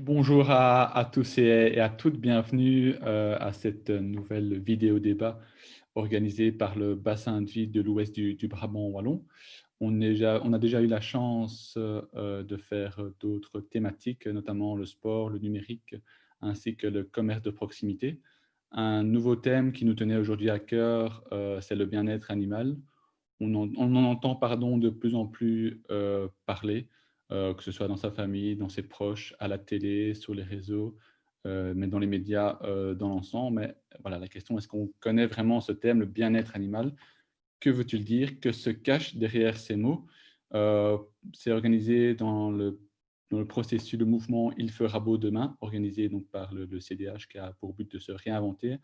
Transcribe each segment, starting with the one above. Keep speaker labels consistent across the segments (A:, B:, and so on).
A: Bonjour à tous et à toutes, bienvenue à cette nouvelle vidéo débat organisée par le bassin de vie de l'ouest du Brabant wallon. On a déjà eu la chance de faire d'autres thématiques, notamment le sport, le numérique, ainsi que le commerce de proximité. Un nouveau thème qui nous tenait aujourd'hui à cœur, c'est le bien-être animal. On en entend de plus en plus parler, que ce soit dans sa famille, dans ses proches, à la télé, sur les réseaux, mais dans les médias dans l'ensemble. Mais voilà, la question, est-ce qu'on connaît vraiment ce thème, le bien-être animal? Que veut-il dire? Que se cache derrière ces mots? Euh, c'est organisé dans le processus, le mouvement Il fera beau demain, organisé donc par le CDH, qui a pour but de se réinventer,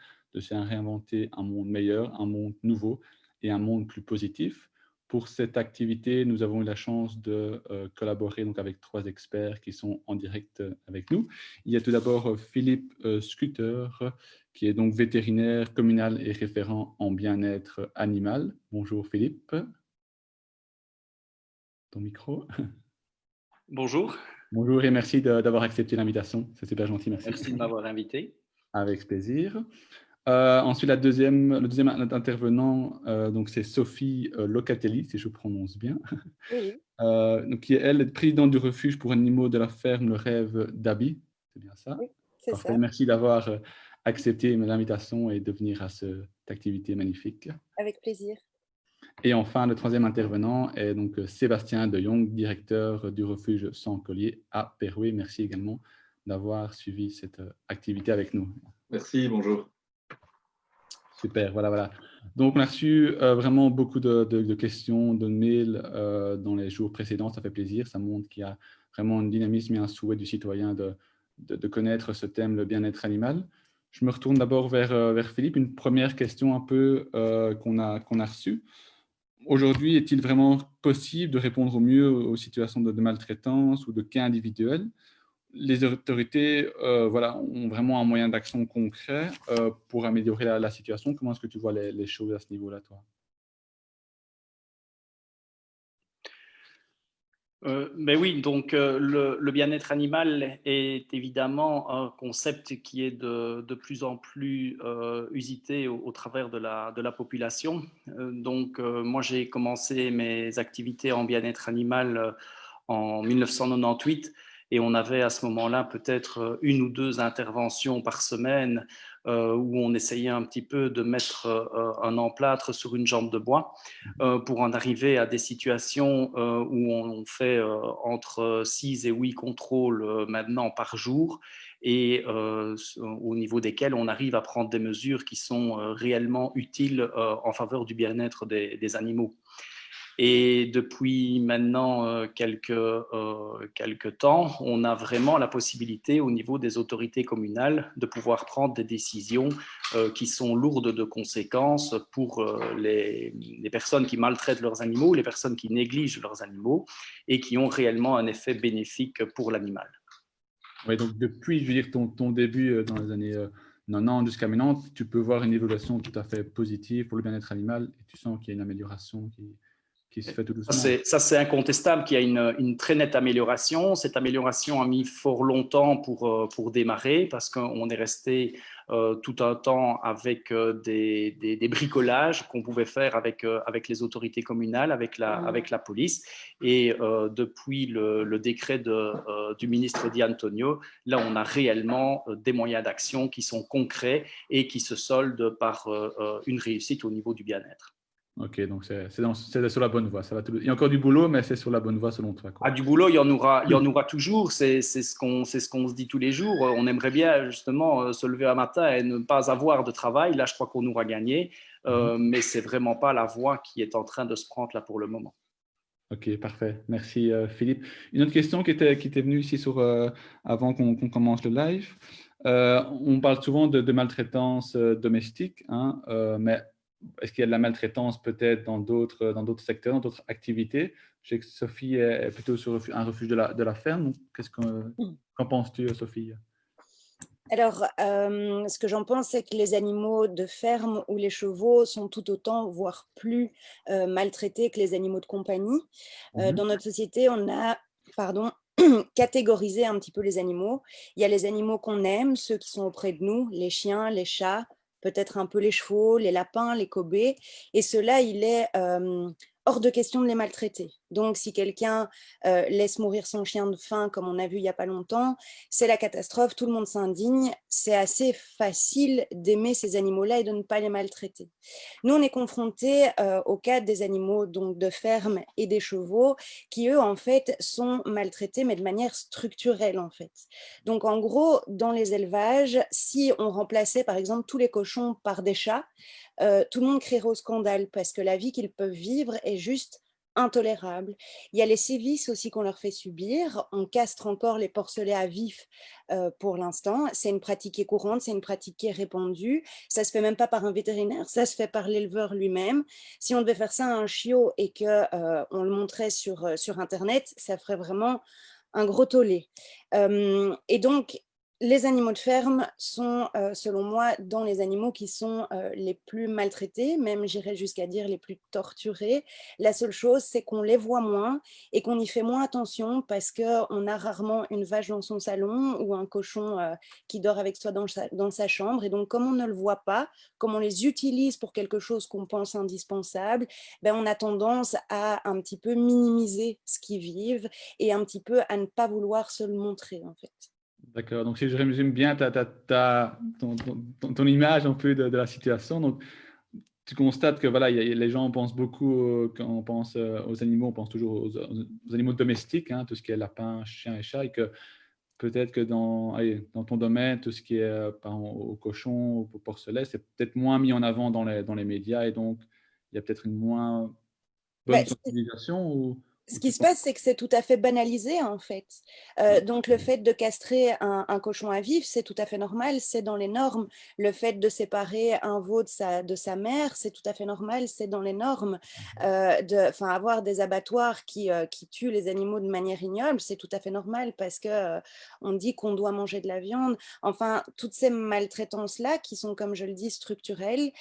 A: un monde meilleur, un monde nouveau et un monde plus positif. Pour cette activité, nous avons eu la chance de collaborer donc avec trois experts qui sont en direct avec nous. Il y a tout d'abord Philippe Scuter, qui est donc vétérinaire communal et référent en bien-être animal. Bonjour Philippe. Ton micro.
B: Bonjour,
A: Bonjour et merci d'avoir accepté l'invitation. C'est super gentil, merci.
B: merci de m'avoir invité.
A: Avec plaisir. Ensuite, le deuxième intervenant, donc c'est Sophie Locatelli, si je prononce bien,
C: Oui,
A: donc qui est, elle, présidente du refuge pour animaux de la ferme Le Rêve d'Abi. C'est bien ça?
C: oui, c'est
A: Parfait,
C: ça,
A: merci d'avoir accepté l'invitation et de venir à cette activité magnifique.
C: avec plaisir.
A: Et enfin, le troisième intervenant est donc Sébastien de Jong, directeur du refuge Sans Collier à Pérouet. Merci également d'avoir suivi cette activité avec nous.
D: Merci, bonjour.
A: Super, voilà. Donc, on a reçu vraiment beaucoup de questions, de mails dans les jours précédents. Ça fait plaisir. Ça montre qu'il y a vraiment un dynamisme et un souhait du citoyen de connaître ce thème, le bien-être animal. Je me retourne d'abord vers Philippe. Une première question un peu qu'on a reçue. Aujourd'hui, est-il vraiment possible de répondre au mieux aux situations de maltraitance ou de cas individuels? Les autorités ont vraiment un moyen d'action concret pour améliorer la situation. Comment est-ce que tu vois les choses à ce niveau-là, toi?
B: Mais oui, donc le bien-être animal est évidemment un concept qui est de plus en plus usité au travers de la population. Moi, j'ai commencé mes activités en bien-être animal en 1998 et on avait à ce moment-là peut-être une ou deux interventions par semaine où on essayait un petit peu de mettre un emplâtre sur une jambe de bois pour en arriver à des situations où on fait entre 6 et 8 contrôles maintenant par jour et au niveau desquels on arrive à prendre des mesures qui sont réellement utiles en faveur du bien-être des animaux. Et depuis maintenant quelques temps, on a vraiment la possibilité au niveau des autorités communales de pouvoir prendre des décisions qui sont lourdes de conséquences pour les personnes qui maltraitent leurs animaux, les personnes qui négligent leurs animaux et qui ont réellement un effet bénéfique pour l'animal.
A: Oui, donc depuis, je veux dire, ton début dans les années 90 jusqu'à maintenant, tu peux voir une évolution tout à fait positive pour le bien-être animal et tu sens qu'il y a une amélioration qui se fait tout doucement.
B: Ça, c'est incontestable qu'il y a une très nette amélioration. Cette amélioration a mis fort longtemps pour démarrer parce qu'on est resté tout un temps avec des bricolages qu'on pouvait faire avec les autorités communales, avec la police. Et depuis le décret du ministre Di Antonio, là, on a réellement des moyens d'action qui sont concrets et qui se soldent par une réussite au niveau du bien-être.
A: Ok, donc c'est sur la bonne voie. Il y a encore du boulot, mais c'est sur la bonne voie selon toi, quoi.
B: Ah, du boulot, il y en aura toujours. C'est ce qu'on se dit tous les jours. On aimerait bien justement se lever un matin et ne pas avoir de travail. Là, je crois qu'on aura gagné. Mais c'est vraiment pas la voie qui est en train de se prendre là pour le moment.
A: Ok, parfait. Merci Philippe. Une autre question qui était venue ici avant qu'on commence le live. On parle souvent de maltraitance domestique, hein, mais est-ce qu'il y a de la maltraitance peut-être dans d'autres secteurs, dans d'autres activités? Je sais que Sophie est plutôt sur un refuge de la ferme. Qu'en penses-tu, Sophie?
C: Alors, ce que j'en pense, c'est que les animaux de ferme ou les chevaux sont tout autant, voire plus maltraités que les animaux de compagnie. Dans notre société, on a, pardon, catégoriser un petit peu les animaux. Il y a les animaux qu'on aime, ceux qui sont auprès de nous, les chiens, les chats, peut-être un peu les chevaux, les lapins, les kobés. Et cela, il est hors de question de les maltraiter. Donc, si quelqu'un laisse mourir son chien de faim, comme on a vu il n'y a pas longtemps, c'est la catastrophe, tout le monde s'indigne. C'est assez facile d'aimer ces animaux-là et de ne pas les maltraiter. Nous, on est confrontés au cas des animaux donc de ferme et des chevaux qui, eux, en fait, sont maltraités, mais de manière structurelle, en fait. Donc, en gros, dans les élevages, si on remplaçait, par exemple, tous les cochons par des chats, tout le monde crierait au scandale parce que la vie qu'ils peuvent vivre est juste intolérable. Il y a les sévices aussi qu'on leur fait subir. On castre encore les porcelets à vif pour l'instant. C'est une pratique qui est courante, c'est une pratique qui est répandue. Ça se fait même pas par un vétérinaire, ça se fait par l'éleveur lui-même. Si on devait faire ça à un chiot et que on le montrait sur Internet, ça ferait vraiment un gros tollé. Et donc, les animaux de ferme sont, selon moi, dans les animaux qui sont les plus maltraités, même j'irais jusqu'à dire les plus torturés. La seule chose, c'est qu'on les voit moins et qu'on y fait moins attention parce qu'on a rarement une vache dans son salon ou un cochon qui dort avec soi dans sa chambre. Et donc, comme on ne le voit pas, comme on les utilise pour quelque chose qu'on pense indispensable, ben, on a tendance à un petit peu minimiser ce qu'ils vivent et un petit peu à ne pas vouloir se le montrer, en fait.
A: D'accord. Donc, si je résume bien ton image un peu de la situation, donc tu constates que voilà, les gens pensent beaucoup, quand on pense aux animaux, on pense toujours aux animaux domestiques, hein, tout ce qui est lapin, chien et chat, et que peut-être que dans ton domaine, tout ce qui est par exemple, au cochon, au porcelet, c'est peut-être moins mis en avant dans les médias, et donc il y a peut-être une moins bonne
C: Ben,
A: sensibilisation,
C: ce
A: ou
C: qui
A: tu
C: se
A: penses?
C: passe, c'est que c'est tout à fait banalisé, en fait. Donc, le fait de castrer un cochon à vif, c'est tout à fait normal, c'est dans les normes. Le fait de séparer un veau de sa mère, c'est tout à fait normal, c'est dans les normes. Avoir des abattoirs qui tuent les animaux de manière ignoble, c'est tout à fait normal parce que on dit qu'on doit manger de la viande. Enfin, toutes ces maltraitances-là, qui sont, comme je le dis, structurelles,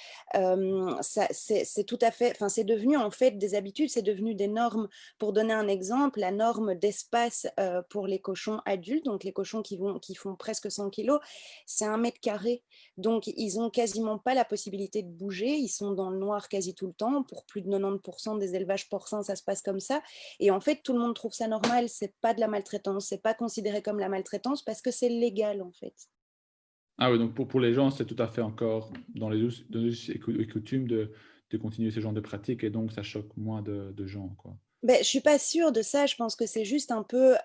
C: c'est tout à fait, enfin, c'est devenu en fait des habitudes, c'est devenu des normes. Pour donner un exemple, la norme d'espace pour les cochons adultes, donc les cochons qui font presque 100 kilos, c'est 1 mètre carré. Donc, ils n'ont quasiment pas la possibilité de bouger. Ils sont dans le noir quasi tout le temps. Pour plus de 90% des élevages porcins, ça se passe comme ça. Et en fait, tout le monde trouve ça normal. C'est pas de la maltraitance. C'est pas considéré comme la maltraitance parce que c'est légal, en fait.
A: Ah oui, donc pour les gens, c'est tout à fait encore dans les us et coutumes de continuer ce genre de pratique, et donc ça choque moins de gens, quoi.
C: Ben, je suis pas sûre de ça. Je pense que c'est juste un peu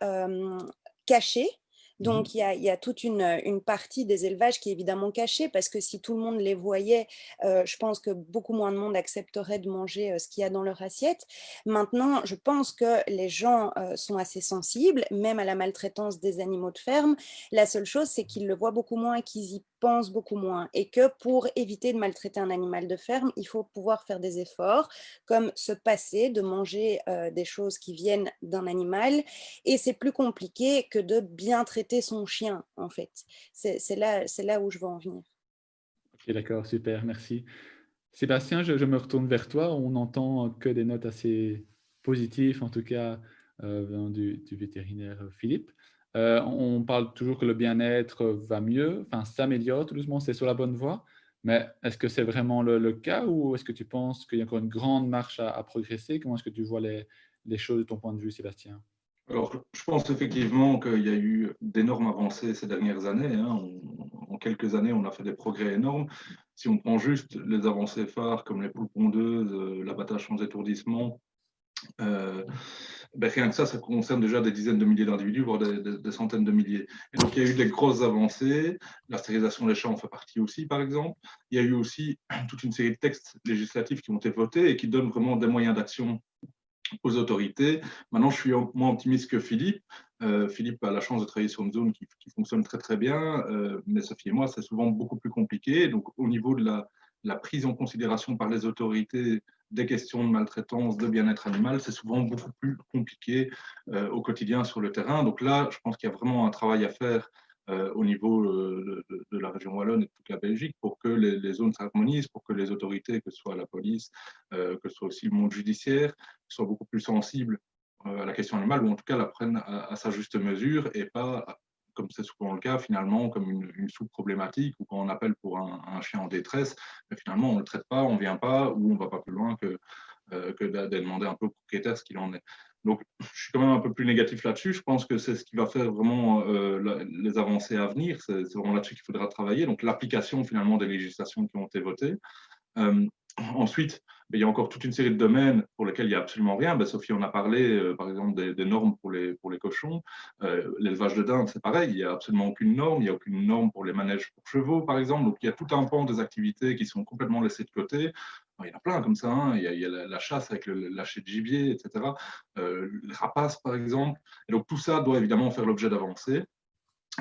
C: caché.
A: Mhm.
C: Donc, il y a toute une partie des élevages qui est évidemment cachée parce que si tout le monde les voyait, je pense que beaucoup moins de monde accepterait de manger ce qu'il y a dans leur assiette. Maintenant, je pense que les gens sont assez sensibles, même à la maltraitance des animaux de ferme. La seule chose, c'est qu'ils le voient beaucoup moins et qu'ils y pensent beaucoup moins. Et que pour éviter de maltraiter un animal de ferme, il faut pouvoir faire des efforts comme se passer de manger des choses qui viennent d'un animal. Et c'est plus compliqué que de bien traiter son chien, en fait. C'est là où je veux en venir.
A: Ok, d'accord, super, merci. Sébastien, je me retourne vers toi. On n'entend que des notes assez positives, en tout cas venant du vétérinaire Philippe. On parle toujours que le bien-être va mieux, enfin s'améliore tout doucement, c'est sur la bonne voie. Mais est-ce que c'est vraiment le cas, ou est-ce que tu penses qu'il y a encore une grande marche à progresser? Comment est-ce que tu vois les choses de ton point de vue, Sébastien?
D: Alors, je pense effectivement qu'il y a eu d'énormes avancées ces dernières années, hein. En quelques années, on a fait des progrès énormes. Si on prend juste les avancées phares comme les poules pondeuses, l'abattage sans étourdissement, euh, ben rien que ça concerne déjà des dizaines de milliers d'individus, voire des centaines de milliers. Et donc, il y a eu des grosses avancées. La stérilisation des chats en fait partie aussi, par exemple. Il y a eu aussi toute une série de textes législatifs qui ont été votés et qui donnent vraiment des moyens d'action aux autorités. Maintenant, je suis moins optimiste que Philippe. Philippe a la chance de travailler sur une zone qui fonctionne très très bien, mais Sophie et moi, c'est souvent beaucoup plus compliqué. Donc, au niveau de la prise en considération par les autorités des questions de maltraitance, de bien-être animal, c'est souvent beaucoup plus compliqué au quotidien sur le terrain. Donc là, je pense qu'il y a vraiment un travail à faire au niveau de la région wallonne et de toute la Belgique pour que les zones s'harmonisent, pour que les autorités, que ce soit la police, que ce soit aussi le monde judiciaire, soient beaucoup plus sensibles à la question animale, ou en tout cas la prennent à sa juste mesure et pas, comme c'est souvent le cas, finalement, comme une sous-problématique, ou quand on appelle pour un chien en détresse, mais finalement, on ne le traite pas, on ne vient pas, ou on ne va pas plus loin que de demander un peu au propriétaire ce qu'il en est. Donc, je suis quand même un peu plus négatif là-dessus. Je pense que c'est ce qui va faire vraiment les avancées à venir. C'est vraiment là-dessus qu'il faudra travailler. Donc, l'application finalement des législations qui ont été votées. Ensuite, il y a encore toute une série de domaines pour lesquels il n'y a absolument rien. Sophie en a parlé, par exemple, des normes pour les cochons. L'élevage de dinde, c'est pareil, il n'y a absolument aucune norme. Il n'y a aucune norme pour les manèges pour chevaux, par exemple. Donc, il y a tout un pan des activités qui sont complètement laissées de côté. Il y en a plein comme ça. Hein. Il y a la chasse avec le lâcher de gibier, etc. Les rapaces, par exemple. Et donc, tout ça doit évidemment faire l'objet d'avancées.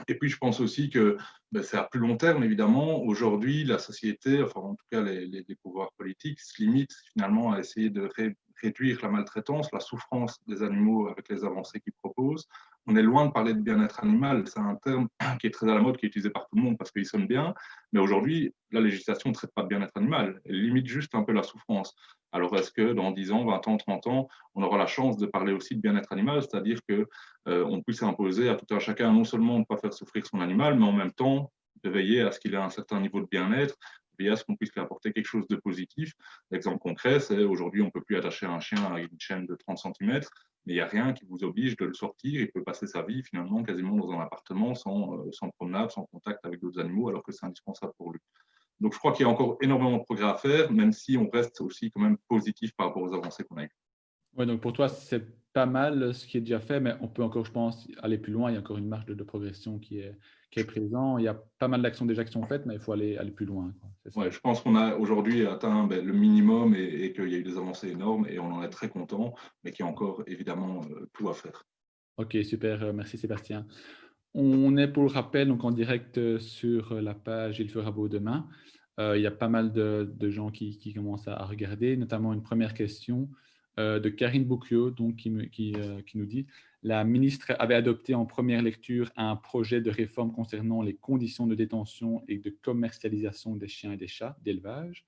D: Et puis, je pense aussi que c'est à plus long terme, évidemment. Aujourd'hui, la société, enfin, en tout cas, les pouvoirs politiques se limitent finalement à essayer de réduire la maltraitance, la souffrance des animaux avec les avancées qu'ils proposent. On est loin de parler de bien-être animal. C'est un terme qui est très à la mode, qui est utilisé par tout le monde parce qu'il sonne bien. Mais aujourd'hui, la législation ne traite pas de bien-être animal. Elle limite juste un peu la souffrance. Alors, est-ce que dans 10 ans, 20 ans, 30 ans, on aura la chance de parler aussi de bien-être animal, c'est-à-dire que on puisse imposer à tout un chacun non seulement de ne pas faire souffrir son animal, mais en même temps de veiller à ce qu'il ait un certain niveau de bien-être, veiller à ce qu'on puisse lui apporter quelque chose de positif. L'exemple concret, c'est aujourd'hui, on ne peut plus attacher un chien à une chaîne de 30 cm, mais il n'y a rien qui vous oblige de le sortir. Il peut passer sa vie finalement quasiment dans un appartement sans promenade, sans contact avec d'autres animaux, alors que c'est indispensable pour lui. Donc je crois qu'il y a encore énormément de progrès à faire, même si on reste aussi quand même positif par rapport aux avancées qu'on a eues.
A: Ouais, donc pour toi, c'est pas mal ce qui est déjà fait, mais on peut encore, je pense, aller plus loin. Il y a encore une marge de progression qui est présente. Il y a pas mal d'actions déjà qui sont faites, mais il faut aller plus loin.
D: Ouais, je pense qu'on a aujourd'hui atteint le minimum et qu'il y a eu des avancées énormes et on en est très content, mais qu'il y a encore évidemment tout à faire.
A: Ok, super. Merci Sébastien. On est pour le rappel donc en direct sur la page Il fera beau demain. Il y a pas mal de gens qui commencent à regarder, notamment une première question de Karine Bouclio donc, qui nous dit « La ministre avait adopté en première lecture un projet de réforme concernant les conditions de détention et de commercialisation des chiens et des chats d'élevage.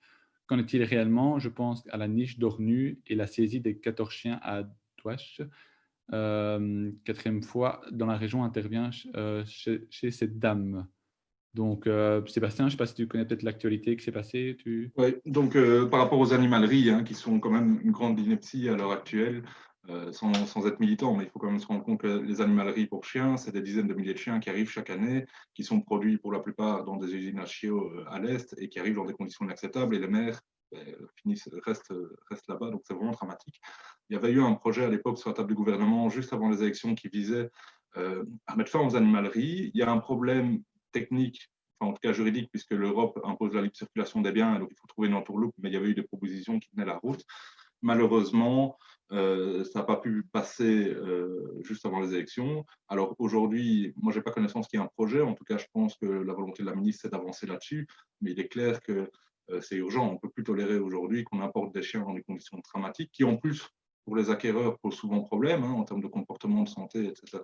A: Qu'en est-il réellement? Je pense à la niche d'Ornu et la saisie des 14 chiens à Douache. Quatrième fois, dans la région intervient chez cette dame. » Donc, Sébastien, je ne sais pas si tu connais peut-être l'actualité qui s'est passée.
D: Oui, donc par rapport aux animaleries, qui sont quand même une grande ineptie à l'heure actuelle, sans être militant, mais il faut quand même se rendre compte que les animaleries pour chiens, c'est des dizaines de milliers de chiens qui arrivent chaque année, qui sont produits pour la plupart dans des usines à chiots à l'Est et qui arrivent dans des conditions inacceptables et les mères restent là-bas, donc c'est vraiment dramatique. Il y avait eu un projet à l'époque sur la table du gouvernement, juste avant les élections, qui visait à mettre fin aux animaleries. Il y a un problème technique, enfin en tout cas juridique, puisque l'Europe impose la libre circulation des biens, donc il faut trouver une entourloupe, mais il y avait eu des propositions qui tenaient la route. Malheureusement, ça n'a pas pu passer juste avant les élections. Alors aujourd'hui, moi, je n'ai pas connaissance qu'il y ait un projet. En tout cas, je pense que la volonté de la ministre, c'est d'avancer là-dessus. Mais il est clair que c'est urgent. On ne peut plus tolérer aujourd'hui qu'on importe des chiens dans des conditions dramatiques, qui en plus, pour les acquéreurs, posent souvent problème en termes de comportement, de santé, etc.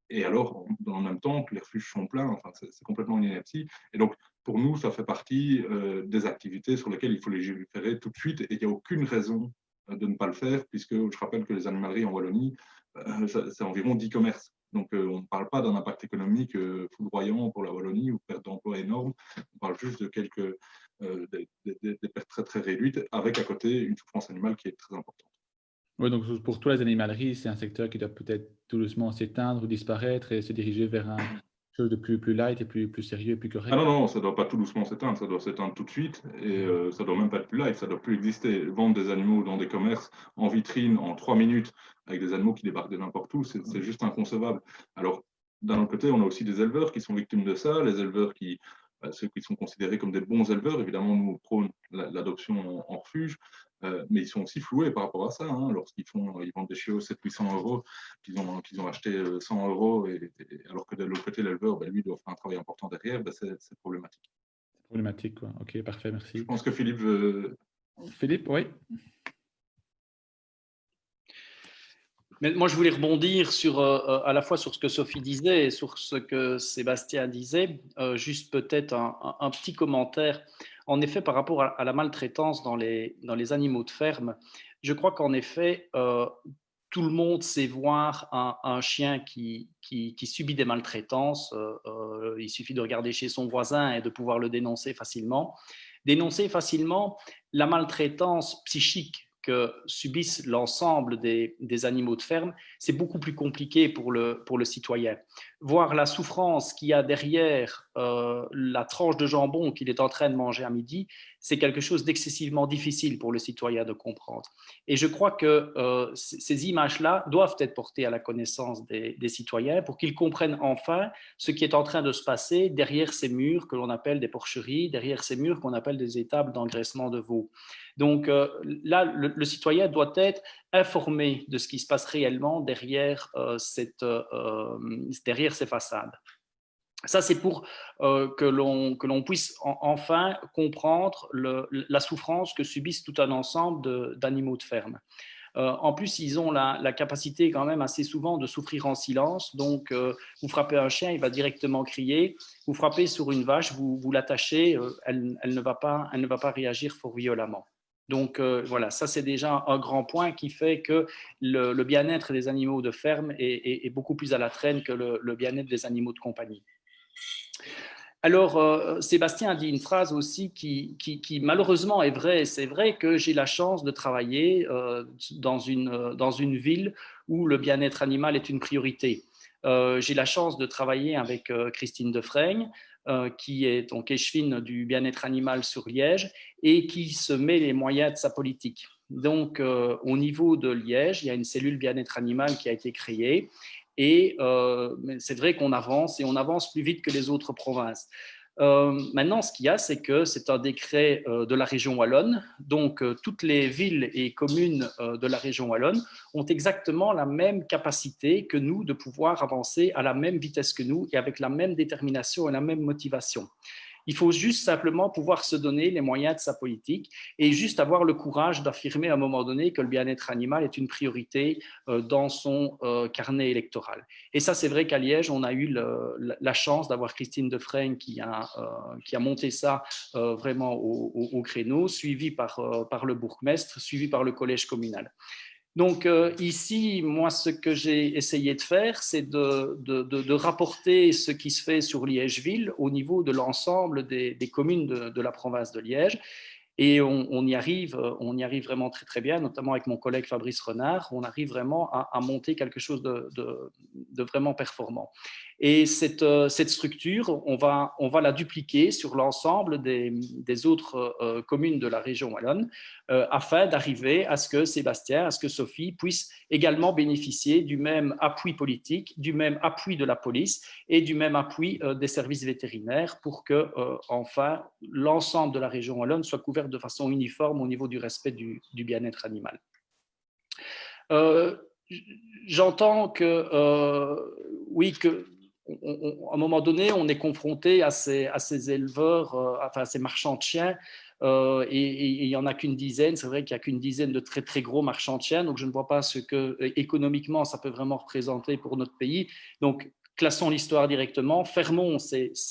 D: Et alors, dans le même temps, que les refuges sont pleins, enfin, c'est complètement une ineptie. Et donc, pour nous, ça fait partie des activités sur lesquelles il faut légiférer tout de suite. Et il n'y a aucune raison de ne pas le faire, puisque je rappelle que les animaleries en Wallonie, c'est environ 10 commerces. Donc, on ne parle pas d'un impact économique foudroyant pour la Wallonie ou perte d'emploi énorme. On parle juste de quelques des pertes très, très réduites, avec à côté une souffrance animale qui est très importante.
A: Oui, donc pour toi, les animaleries, c'est un secteur qui doit peut-être tout doucement s'éteindre ou disparaître et se diriger vers un chose de plus light et plus sérieux et plus correct.
D: Ah non, non, ça ne doit pas tout doucement s'éteindre, ça doit s'éteindre tout de suite et ça ne doit même pas être plus live, ça ne doit plus exister. Vendre des animaux dans des commerces en vitrine en 3 minutes avec des animaux qui débarquent de n'importe où, c'est juste inconcevable. Alors, d'un autre côté, on a aussi des éleveurs qui sont victimes de ça, les éleveurs ceux qui sont considérés comme des bons éleveurs, évidemment, nous prônons l'adoption en refuge, mais ils sont aussi floués par rapport à ça. Lorsqu'ils vendent des chiots 700-800 euros, qu'ils ont acheté 100 euros, alors que de l'autre côté, l'éleveur, lui, doit faire un travail important derrière, c'est problématique.
A: C'est problématique, quoi. Ok, parfait, merci.
D: Je pense que Philippe veut...
A: Philippe, oui.
B: Mais moi, je voulais rebondir à la fois sur ce que Sophie disait et sur ce que Sébastien disait. Juste peut-être un petit commentaire. En effet, par rapport à la maltraitance dans les animaux de ferme, je crois qu'en effet, tout le monde sait voir un chien qui subit des maltraitances. Il suffit de regarder chez son voisin et de pouvoir le dénoncer facilement. Dénoncer facilement la maltraitance psychique que subissent l'ensemble des animaux de ferme, c'est beaucoup plus compliqué pour le citoyen. Voir la souffrance qu'il y a derrière la tranche de jambon qu'il est en train de manger à midi, c'est quelque chose d'excessivement difficile pour le citoyen de comprendre. Et je crois que ces images-là doivent être portées à la connaissance des citoyens pour qu'ils comprennent enfin ce qui est en train de se passer derrière ces murs que l'on appelle des porcheries, derrière ces murs qu'on appelle des étables d'engraissement de veaux. Donc là, le citoyen doit être informé de ce qui se passe réellement derrière, derrière ces façades. Ça, c'est pour que l'on puisse enfin comprendre la souffrance que subissent tout un ensemble d'animaux de ferme. En plus, ils ont la capacité quand même assez souvent de souffrir en silence. Donc, vous frappez un chien, il va directement crier. Vous frappez sur une vache, vous l'attachez, elle ne va pas réagir fort violemment. Donc, voilà, ça c'est déjà un grand point qui fait que le bien-être des animaux de ferme est beaucoup plus à la traîne que le bien-être des animaux de compagnie. Alors, Sébastien a dit une phrase aussi qui malheureusement est vraie. C'est vrai que j'ai la chance de travailler dans une ville où le bien-être animal est une priorité. J'ai la chance de travailler avec Christine Defraigne, qui est donc échevine du bien-être animal sur Liège et qui se met les moyens de sa politique. Donc, au niveau de Liège, il y a une cellule bien-être animal qui a été créée. Et c'est vrai qu'on avance et on avance plus vite que les autres provinces. Maintenant, ce qu'il y a, c'est que c'est un décret de la région wallonne. Donc, toutes les villes et communes de la région wallonne ont exactement la même capacité que nous de pouvoir avancer à la même vitesse que nous et avec la même détermination et la même motivation. Il faut juste simplement pouvoir se donner les moyens de sa politique et juste avoir le courage d'affirmer à un moment donné que le bien-être animal est une priorité dans son carnet électoral. Et ça, c'est vrai qu'à Liège, on a eu la chance d'avoir Christine Defraigne qui a monté ça vraiment au créneau, suivi par le bourgmestre, suivi par le collège communal. Donc ici, moi, ce que j'ai essayé de faire, c'est de rapporter ce qui se fait sur Liège-Ville au niveau de l'ensemble des communes de la province de Liège. Et on y arrive vraiment très très bien, notamment avec mon collègue Fabrice Renard. On arrive vraiment à monter quelque chose de vraiment performant. Et cette structure, on va la dupliquer sur l'ensemble des autres communes de la région wallonne afin d'arriver à ce que Sébastien, à ce que Sophie puissent également bénéficier du même appui politique, du même appui de la police et du même appui des services vétérinaires pour que, enfin, l'ensemble de la région wallonne soit couverte de façon uniforme au niveau du respect du bien-être animal. J'entends que, oui, à un moment donné, on est confronté à ces éleveurs, enfin à ces marchands de chiens, et il n'y en a qu'une dizaine. C'est vrai qu'il n'y a qu'une dizaine de très très gros marchands de chiens, donc je ne vois pas ce que économiquement ça peut vraiment représenter pour notre pays. Donc classons l'histoire directement, fermons ces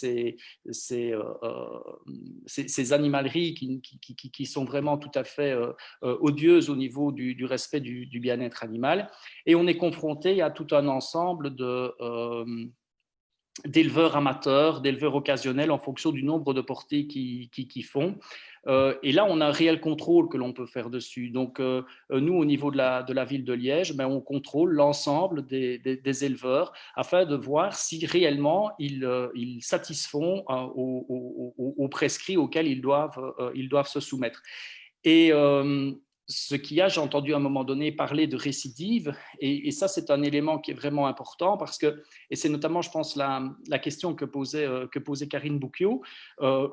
B: animaleries qui sont vraiment tout à fait odieuses au niveau du respect du bien-être animal, et on est confronté à tout un ensemble d'éleveurs amateurs, d'éleveurs occasionnels en fonction du nombre de portées qu'ils font. Et là, on a un réel contrôle que l'on peut faire dessus. Donc, nous, au niveau de la ville de Liège, on contrôle l'ensemble des éleveurs afin de voir si réellement ils satisfont aux prescrits auxquels ils doivent se soumettre. Et ce qu'il y a, j'ai entendu à un moment donné parler de récidive, et ça, c'est un élément qui est vraiment important parce que, et c'est notamment, je pense, la question que posait Karine Bouquiot.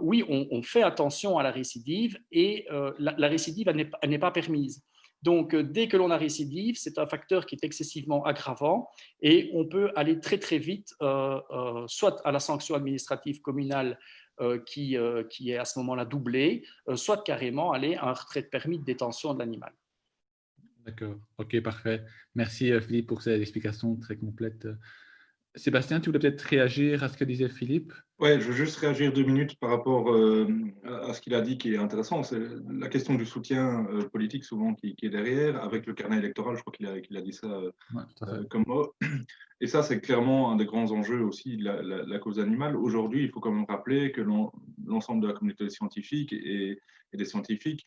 B: Oui, on fait attention à la récidive, et la récidive, elle n'est pas permise. Donc, dès que l'on a récidive, c'est un facteur qui est excessivement aggravant et on peut aller très, très vite, soit à la sanction administrative communale qui est à ce moment-là doublée, soit carrément aller à un retrait de permis de détention de l'animal.
A: D'accord, ok, parfait. Merci Philippe pour ces explications très complètes. Sébastien, tu voulais peut-être réagir à ce que disait Philippe?
D: Ouais, je veux juste réagir 2 minutes par rapport à ce qu'il a dit qui est intéressant. C'est la question du soutien politique souvent qui est derrière, avec le carnet électoral, je crois qu'il a dit ça
A: Ouais, tout à fait.
D: comme mot. Et ça, c'est clairement un des grands enjeux aussi de la cause animale. Aujourd'hui, il faut quand même rappeler que l'ensemble de la communauté scientifique et des scientifiques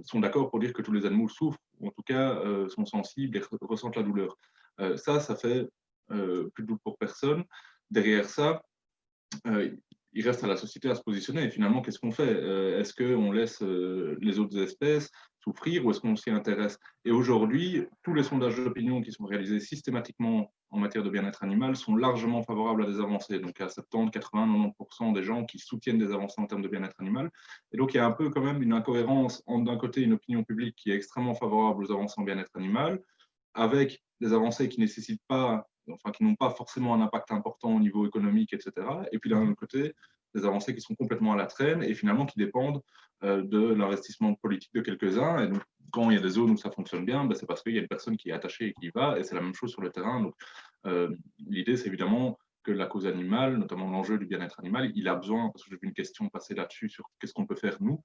D: sont d'accord pour dire que tous les animaux souffrent, ou en tout cas sont sensibles et ressentent la douleur. Ça fait plus de doute pour personne. Derrière ça, il reste à la société à se positionner. Et finalement, qu'est-ce qu'on fait? Est-ce qu'on laisse les autres espèces souffrir ou est-ce qu'on s'y intéresse? Et aujourd'hui, tous les sondages d'opinion qui sont réalisés systématiquement en matière de bien-être animal sont largement favorables à des avancées. Donc, à 70, 80, 90% des gens qui soutiennent des avancées en termes de bien-être animal. Et donc, il y a un peu quand même une incohérence entre, d'un côté, une opinion publique qui est extrêmement favorable aux avancées en bien-être animal, avec des avancées qui nécessitent pas, enfin qui n'ont pas forcément un impact important au niveau économique, etc. Et puis d'un autre côté, des avancées qui sont complètement à la traîne et finalement qui dépendent de l'investissement politique de quelques-uns. Et donc, quand il y a des zones où ça fonctionne bien, ben, c'est parce qu'il y a une personne qui est attachée et qui y va, et c'est la même chose sur le terrain. Donc, l'idée, c'est évidemment que la cause animale, notamment l'enjeu du bien-être animal, il a besoin, parce que j'ai vu une question passer là-dessus sur qu'est-ce qu'on peut faire nous,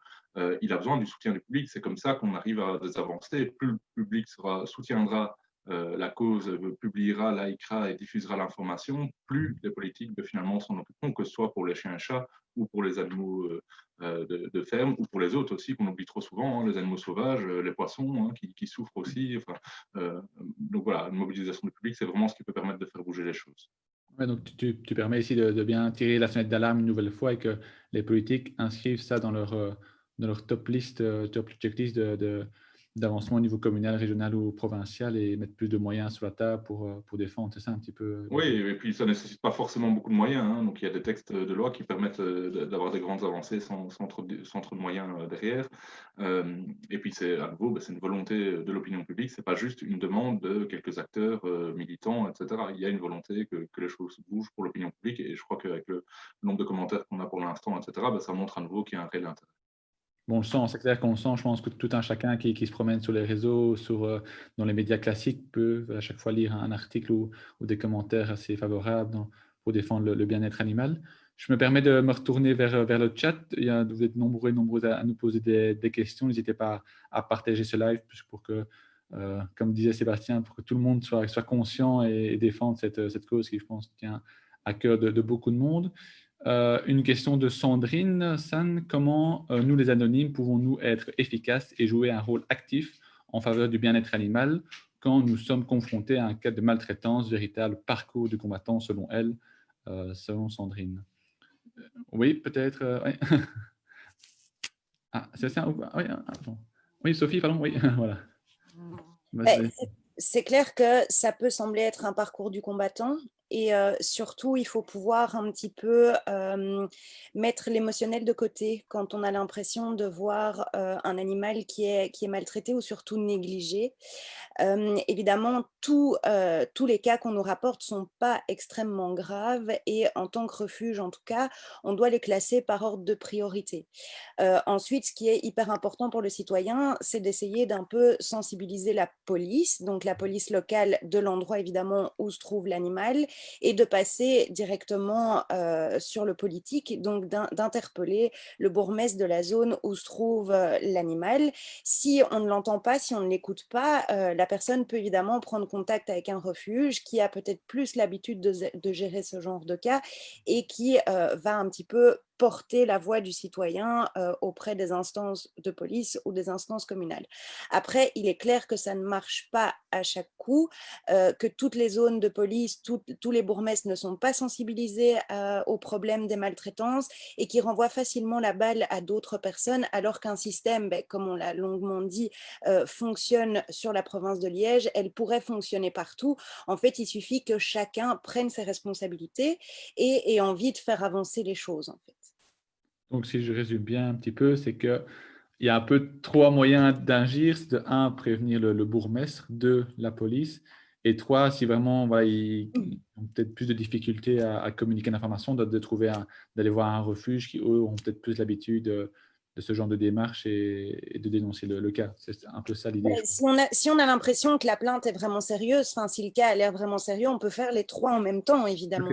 D: il a besoin du soutien du public. C'est comme ça qu'on arrive à des avancées. Plus le public soutiendra la cause, publiera, likera et diffusera l'information, plus les politiques finalement s'en occuperont, que ce soit pour les chiens et chats ou pour les animaux de ferme ou pour les autres aussi, qu'on oublie trop souvent, hein, les animaux sauvages, les poissons hein, qui souffrent aussi. Enfin, donc voilà, une mobilisation du public, c'est vraiment ce qui peut permettre de faire bouger les choses.
A: Ouais, donc tu permets ici de bien tirer la sonnette d'alarme une nouvelle fois et que les politiques inscrivent ça dans leur top list, top checklist d'avancement au niveau communal, régional ou provincial et mettre plus de moyens sur la table pour défendre. C'est ça un petit peu
D: Oui, et puis ça ne nécessite pas forcément beaucoup de moyens. Hein. Donc il y a des textes de loi qui permettent d'avoir des grandes avancées sans trop de moyens derrière. Et puis c'est à nouveau, c'est une volonté de l'opinion publique. C'est pas juste une demande de quelques acteurs militants, etc. Il y a une volonté que les choses bougent pour l'opinion publique. Et je crois qu'avec le nombre de commentaires qu'on a pour l'instant, etc., ça montre à nouveau qu'il y a un réel intérêt.
A: Bon, on le sent, c'est clair qu'on le sent. Je pense que tout un chacun qui se promène sur les réseaux, dans les médias classiques, peut à chaque fois lire un article ou des commentaires assez favorables pour défendre le bien-être animal. Je me permets de me retourner vers le chat. Vous êtes nombreux et nombreuses à nous poser des questions. N'hésitez pas à partager ce live pour que, comme disait Sébastien, pour que tout le monde soit conscient et défende cette cause qui, je pense, tient à cœur de beaucoup de monde. Une question de Sandrine San. Comment nous, les anonymes, pouvons-nous être efficaces et jouer un rôle actif en faveur du bien-être animal quand nous sommes confrontés à un cas de maltraitance, véritable parcours du combattant selon elle, selon Sandrine? Oui, peut-être. Oui. Ah, c'est ça. Oui, oui, Sophie, pardon. Oui, voilà.
C: C'est clair que ça peut sembler être un parcours du combattant et surtout, il faut pouvoir un petit peu mettre l'émotionnel de côté quand on a l'impression de voir un animal qui est maltraité ou surtout négligé. Évidemment, tous les cas qu'on nous rapporte ne sont pas extrêmement graves et en tant que refuge, en tout cas, on doit les classer par ordre de priorité. Ensuite, ce qui est hyper important pour le citoyen, c'est d'essayer d'un peu sensibiliser la police, donc la police locale de l'endroit évidemment où se trouve l'animal, et de passer directement sur le politique, donc d'interpeller le bourgmestre de la zone où se trouve l'animal. Si on ne l'entend pas, si on ne l'écoute pas, la personne peut évidemment prendre contact avec un refuge qui a peut-être plus l'habitude de gérer ce genre de cas et qui va un petit peu porter la voix du citoyen auprès des instances de police ou des instances communales. Après, il est clair que ça ne marche pas à chaque coup, que toutes les zones de police, tous les bourgmestres ne sont pas sensibilisés au problème des maltraitances et qui renvoient facilement la balle à d'autres personnes, alors qu'un système, comme on l'a longuement dit, fonctionne sur la province de Liège, elle pourrait fonctionner partout. En fait, il suffit que chacun prenne ses responsabilités et ait envie de faire avancer les choses, en fait.
A: Donc, si je résume bien un petit peu, c'est qu'il y a un peu trois moyens d'agir. C'est de un, prévenir le bourgmestre, deux, la police, et trois, si vraiment voilà, ils ont peut-être plus de difficultés à communiquer l'information, d'aller voir un refuge qui, eux, ont peut-être plus l'habitude ce genre de démarche et de dénoncer le cas. C'est un peu ça l'idée.
C: Si on a l'impression que la plainte est vraiment sérieuse, si le cas a l'air vraiment sérieux, on peut faire les trois en même temps, évidemment,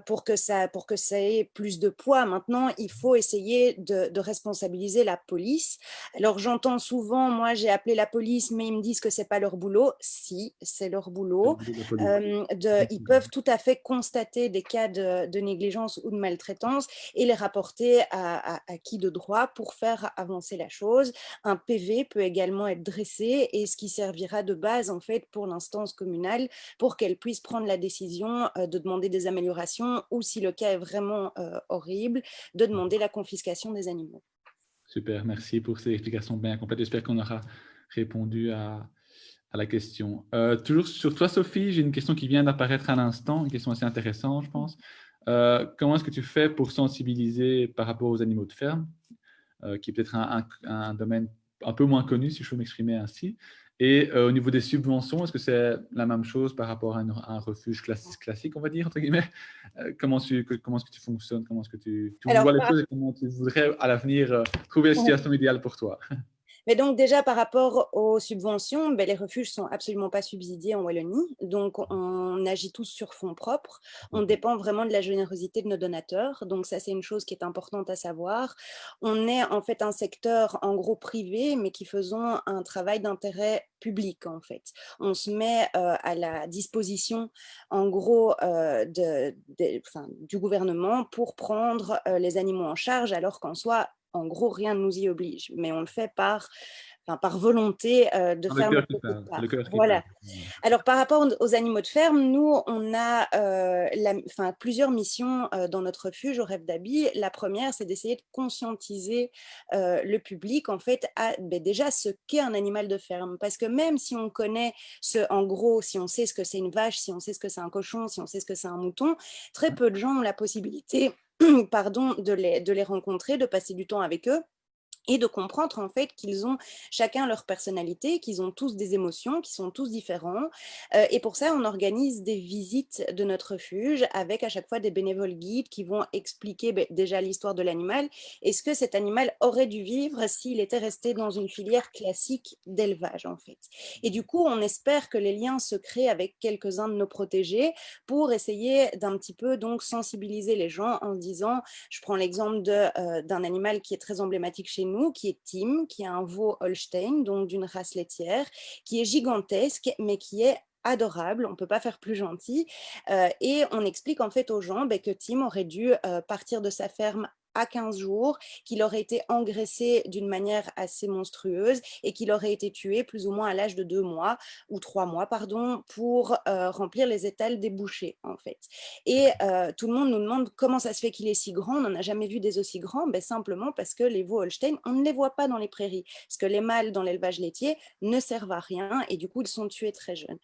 C: pour que ça ait plus de poids. Maintenant, il faut essayer de responsabiliser la police. Alors, j'entends souvent, moi, j'ai appelé la police, mais ils me disent que c'est pas leur boulot. Si, c'est leur boulot. Ils peuvent tout à fait constater des cas de négligence ou de maltraitance et les rapporter à qui de droit pour faire avancer la chose. Un PV peut également être dressé et ce qui servira de base en fait pour l'instance communale pour qu'elle puisse prendre la décision de demander des améliorations ou si le cas est vraiment horrible, de demander la confiscation des animaux.
A: Super, merci pour ces explications bien complètes. J'espère qu'on aura répondu à la question. Toujours sur toi, Sophie, j'ai une question qui vient d'apparaître à l'instant, une question assez intéressante, je pense. Comment est-ce que tu fais pour sensibiliser par rapport aux animaux de ferme, qui est peut-être un domaine un peu moins connu, si je peux m'exprimer ainsi. Et au niveau des subventions, est-ce que c'est la même chose par rapport à un refuge classique, on va dire, entre guillemets? Comment est-ce que tu fonctionnes? Comment est-ce que tu vois les choses et comment tu voudrais à l'avenir trouver la situation idéale pour toi?
C: Mais donc déjà par rapport aux subventions, les refuges sont absolument pas subsidiés en Wallonie, donc on agit tous sur fonds propres, on dépend vraiment de la générosité de nos donateurs, donc ça c'est une chose qui est importante à savoir. On est en fait un secteur en gros privé, mais qui faisons un travail d'intérêt public en fait. On se met à la disposition en gros du gouvernement pour prendre les animaux en charge, alors qu'en soi, en gros, rien ne nous y oblige, mais on le fait par volonté de faire notre petite part. Voilà. Alors, par rapport aux animaux de ferme, nous, on a plusieurs missions dans notre refuge au Rêve d'Abi. La première, c'est d'essayer de conscientiser le public, en fait, à déjà ce qu'est un animal de ferme. Parce que même si on connaît, en gros, si on sait ce que c'est une vache, si on sait ce que c'est un cochon, si on sait ce que c'est un mouton, très peu de gens ont la possibilité de les rencontrer, de passer du temps avec eux et de comprendre en fait qu'ils ont chacun leur personnalité, qu'ils ont tous des émotions, qu'ils sont tous différents. Et pour ça, on organise des visites de notre refuge avec à chaque fois des bénévoles guides qui vont expliquer déjà l'histoire de l'animal et ce que cet animal aurait dû vivre s'il était resté dans une filière classique d'élevage en fait. Et du coup, on espère que les liens se créent avec quelques-uns de nos protégés pour essayer d'un petit peu donc sensibiliser les gens en se disant, je prends l'exemple d'un animal qui est très emblématique chez nous, qui est Tim, qui est un veau Holstein, donc d'une race laitière, qui est gigantesque, mais qui est adorable, on ne peut pas faire plus gentil. Et on explique en fait aux gens que Tim aurait dû partir de sa ferme à 15 jours, qu'il aurait été engraissé d'une manière assez monstrueuse et qu'il aurait été tué plus ou moins à l'âge de 2 mois ou 3 mois, pardon, pour remplir les étals des bouchers, en fait. Et tout le monde nous demande comment ça se fait qu'il est si grand, on n'en a jamais vu des aussi grands, simplement parce que les veaux Holstein, on ne les voit pas dans les prairies, parce que les mâles dans l'élevage laitier ne servent à rien et du coup, ils sont tués très jeunes.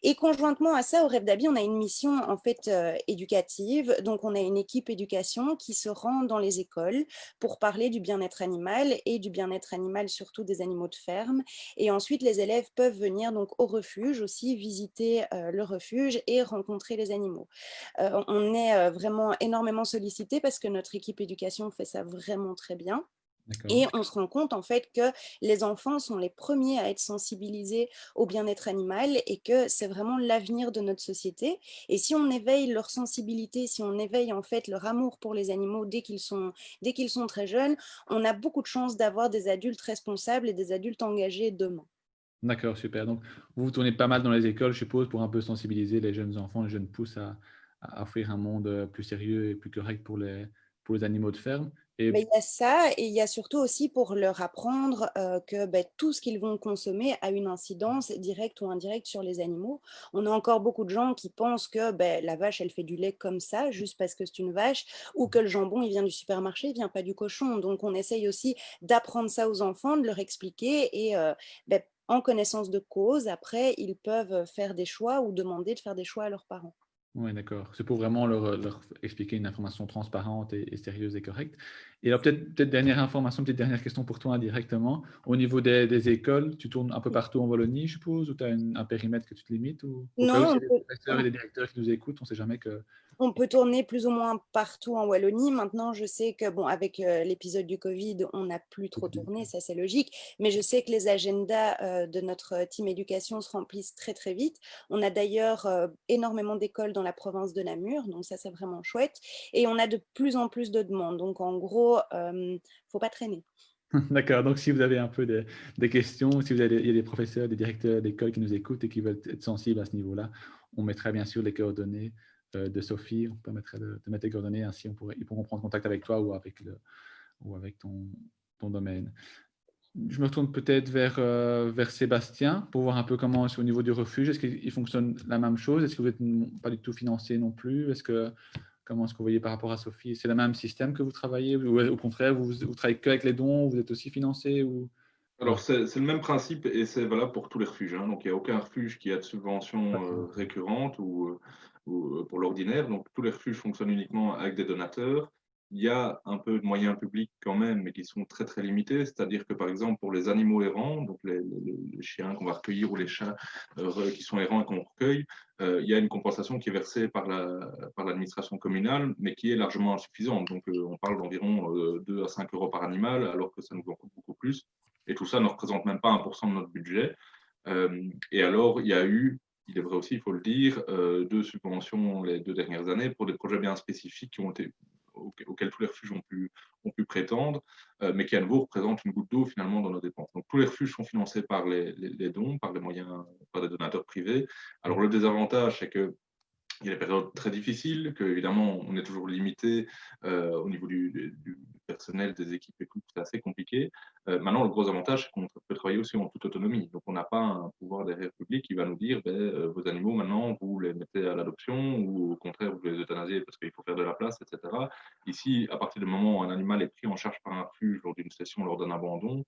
C: Et conjointement à ça, au Rêve d'Abi, on a une mission en fait éducative, donc on a une équipe éducation qui se rend dans les écoles pour parler du bien-être animal et du bien-être animal surtout des animaux de ferme. Et ensuite, les élèves peuvent venir donc au refuge aussi, visiter le refuge et rencontrer les animaux. On est vraiment énormément sollicité parce que notre équipe éducation fait ça vraiment très bien. Et on se rend compte en fait que les enfants sont les premiers à être sensibilisés au bien-être animal et que c'est vraiment l'avenir de notre société. Et si on éveille leur sensibilité, si on éveille en fait leur amour pour les animaux dès qu'ils sont très jeunes, on a beaucoup de chances d'avoir des adultes responsables et des adultes engagés demain.
A: D'accord, super. Donc, vous vous tournez pas mal dans les écoles, je suppose, pour un peu sensibiliser les jeunes enfants, les jeunes pousses à offrir un monde plus sérieux et plus correct pour les animaux de ferme.
C: Mais il y a ça, et il y a surtout aussi pour leur apprendre que tout ce qu'ils vont consommer a une incidence directe ou indirecte sur les animaux. On a encore beaucoup de gens qui pensent que la vache, elle fait du lait comme ça, juste parce que c'est une vache, ou que le jambon, il vient du supermarché, il vient pas du cochon. Donc, on essaye aussi d'apprendre ça aux enfants, de leur expliquer, et en connaissance de cause, après, ils peuvent faire des choix ou demander de faire des choix à leurs parents.
A: Oui, d'accord. C'est pour vraiment leur expliquer une information transparente et sérieuse et correcte. Et alors, peut-être dernière information, peut-être dernière question pour toi directement. Au niveau des écoles, tu tournes un peu partout en Wallonie, je suppose, ou tu as un périmètre que tu te limites ou...
C: Non,
A: Au cas où il y a des professeurs et des directeurs qui nous écoutent, on ne sait jamais que
C: On peut tourner plus ou moins partout en Wallonie. Maintenant, je sais que, bon, avec l'épisode du Covid, on n'a plus trop tourné, ça c'est logique, mais je sais que les agendas de notre team éducation se remplissent très très vite. On a d'ailleurs énormément d'écoles dans la province de Namur, donc ça c'est vraiment chouette. Et on a de plus en plus de demandes, donc en gros, faut pas traîner.
A: D'accord, donc si vous avez un peu des questions, si il y a des professeurs, des directeurs d'école qui nous écoutent et qui veulent être sensibles à ce niveau-là, on mettra bien sûr les coordonnées de Sophie, on permettrait de mettre les coordonnées, ainsi ils pourront prendre contact avec toi ou avec ton domaine. Je me retourne peut-être vers Sébastien pour voir un peu comment c'est au niveau du refuge. Est-ce qu'il fonctionne la même chose? Est-ce que vous n'êtes pas du tout financé non plus? Comment est-ce que vous voyez par rapport à Sophie? C'est le même système que vous travaillez ou au contraire, vous travaillez qu'avec les dons, vous êtes aussi financé ou...
D: Alors, c'est le même principe et c'est valable pour tous les refuges, hein. Donc, il n'y a aucun refuge qui a de subvention récurrente ou pour l'ordinaire. Donc, tous les refuges fonctionnent uniquement avec des donateurs. Il y a un peu de moyens publics quand même, mais qui sont très, très limités. C'est-à-dire que, par exemple, pour les animaux errants, donc les chiens qu'on va recueillir ou les chats qui sont errants et qu'on recueille, il y a une compensation qui est versée par l'administration communale, mais qui est largement insuffisante. Donc, on parle d'environ 2 à 5 euros par animal, alors que ça nous en coûte beaucoup plus. Et tout ça ne représente même pas 1% de notre budget. Et alors, il y a eu, il est vrai aussi, il faut le dire, 2 subventions les 2 dernières années pour des projets bien spécifiques auxquels tous les refuges ont pu prétendre, mais qui à nouveau représentent une goutte d'eau finalement dans nos dépenses. Donc tous les refuges sont financés par les dons, par les moyens, par des donateurs privés. Alors le désavantage, c'est que il y a des périodes très difficiles, qu'évidemment, on est toujours limité au niveau du personnel, des équipes et tout, c'est assez compliqué. Maintenant, le gros avantage, c'est qu'on peut travailler aussi en toute autonomie. Donc, on n'a pas un pouvoir derrière public qui va nous dire vos animaux, maintenant, vous les mettez à l'adoption ou au contraire, vous les euthanasiez parce qu'il faut faire de la place, etc. Ici, à partir du moment où un animal est pris en charge par un refuge lors d'une session, lors d'un abandon,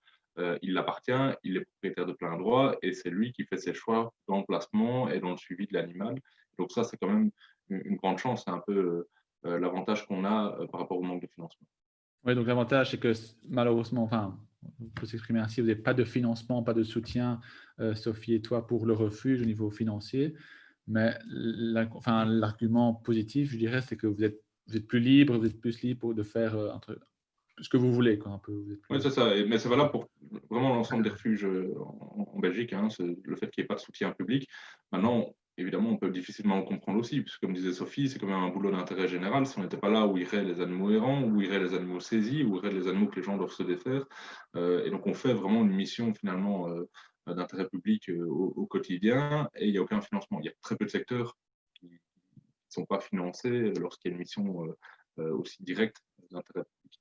D: il l'appartient, il est propriétaire de plein droit et c'est lui qui fait ses choix dans le placement et dans le suivi de l'animal. Donc ça, c'est quand même une grande chance. C'est un peu l'avantage qu'on a par rapport au manque de financement.
A: Oui, donc l'avantage, c'est que malheureusement, enfin, on peut s'exprimer ainsi, vous n'avez pas de financement, pas de soutien, Sophie et toi, pour le refuge au niveau financier. Mais l'argument positif, je dirais, c'est que vous êtes plus libre, vous êtes plus libre de faire ce que vous voulez, quoi, un peu.
D: Oui, c'est ça. Mais c'est valable pour vraiment l'ensemble des refuges en Belgique, hein, le fait qu'il n'y ait pas de soutien public. Maintenant, évidemment, on peut difficilement le comprendre aussi, puisque comme disait Sophie, c'est quand même un boulot d'intérêt général. Si on n'était pas là où iraient les animaux errants, où iraient les animaux saisis, où iraient les animaux que les gens doivent se défaire. Et donc, on fait vraiment une mission finalement d'intérêt public au quotidien, et il n'y a aucun financement. Il y a très peu de secteurs qui ne sont pas financés lorsqu'il y a une mission aussi directe d'intérêt public.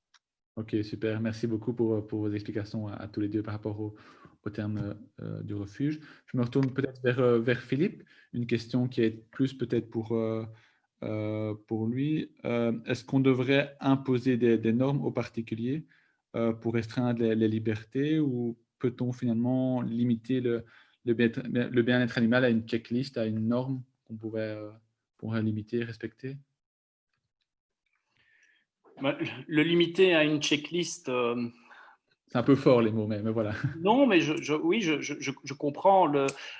A: Ok, super. Merci beaucoup pour vos explications à tous les deux par rapport au terme du refuge. Je me retourne peut-être vers Philippe. Une question qui est plus peut-être pour lui. Est-ce qu'on devrait imposer des normes aux particuliers pour restreindre les libertés ou peut-on finalement limiter le bien-être animal à une checklist, à une norme qu'on pourrait limiter, respecter?
B: Le limiter à une checklist,
A: c'est un peu fort les mots, mais voilà.
B: non, mais oui, je comprends.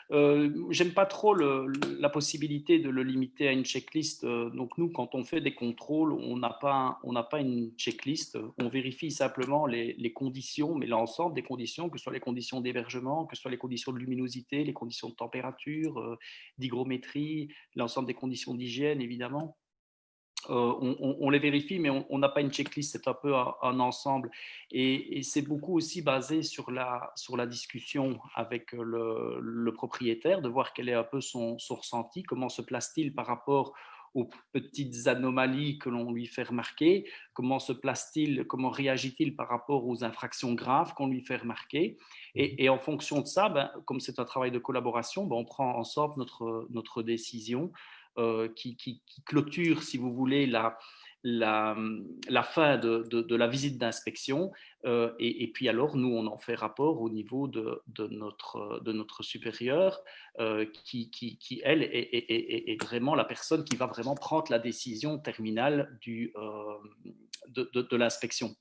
B: J'aime pas trop la possibilité de le limiter à une checklist. Donc nous, quand on fait des contrôles, on n'a pas une checklist. On vérifie simplement les conditions, mais l'ensemble des conditions, que ce soit les conditions d'hébergement, que ce soit les conditions de luminosité, les conditions de température, d'hygrométrie, l'ensemble des conditions d'hygiène, évidemment. On les vérifie, mais on n'a pas une checklist, c'est un peu un ensemble. Et c'est beaucoup aussi basé sur la discussion avec le propriétaire, de voir quel est un peu son ressenti, comment se place-t-il par rapport aux petites anomalies que l'on lui fait remarquer, comment se place-t-il, comment réagit-il par rapport aux infractions graves qu'on lui fait remarquer. Et en fonction de ça, comme c'est un travail de collaboration, on prend ensemble notre décision. Qui clôture, si vous voulez, la fin de la visite d'inspection. Et puis alors, nous, on en fait rapport au niveau de notre supérieur, qui elle, est vraiment la personne qui va vraiment prendre la décision terminale de l'inspection.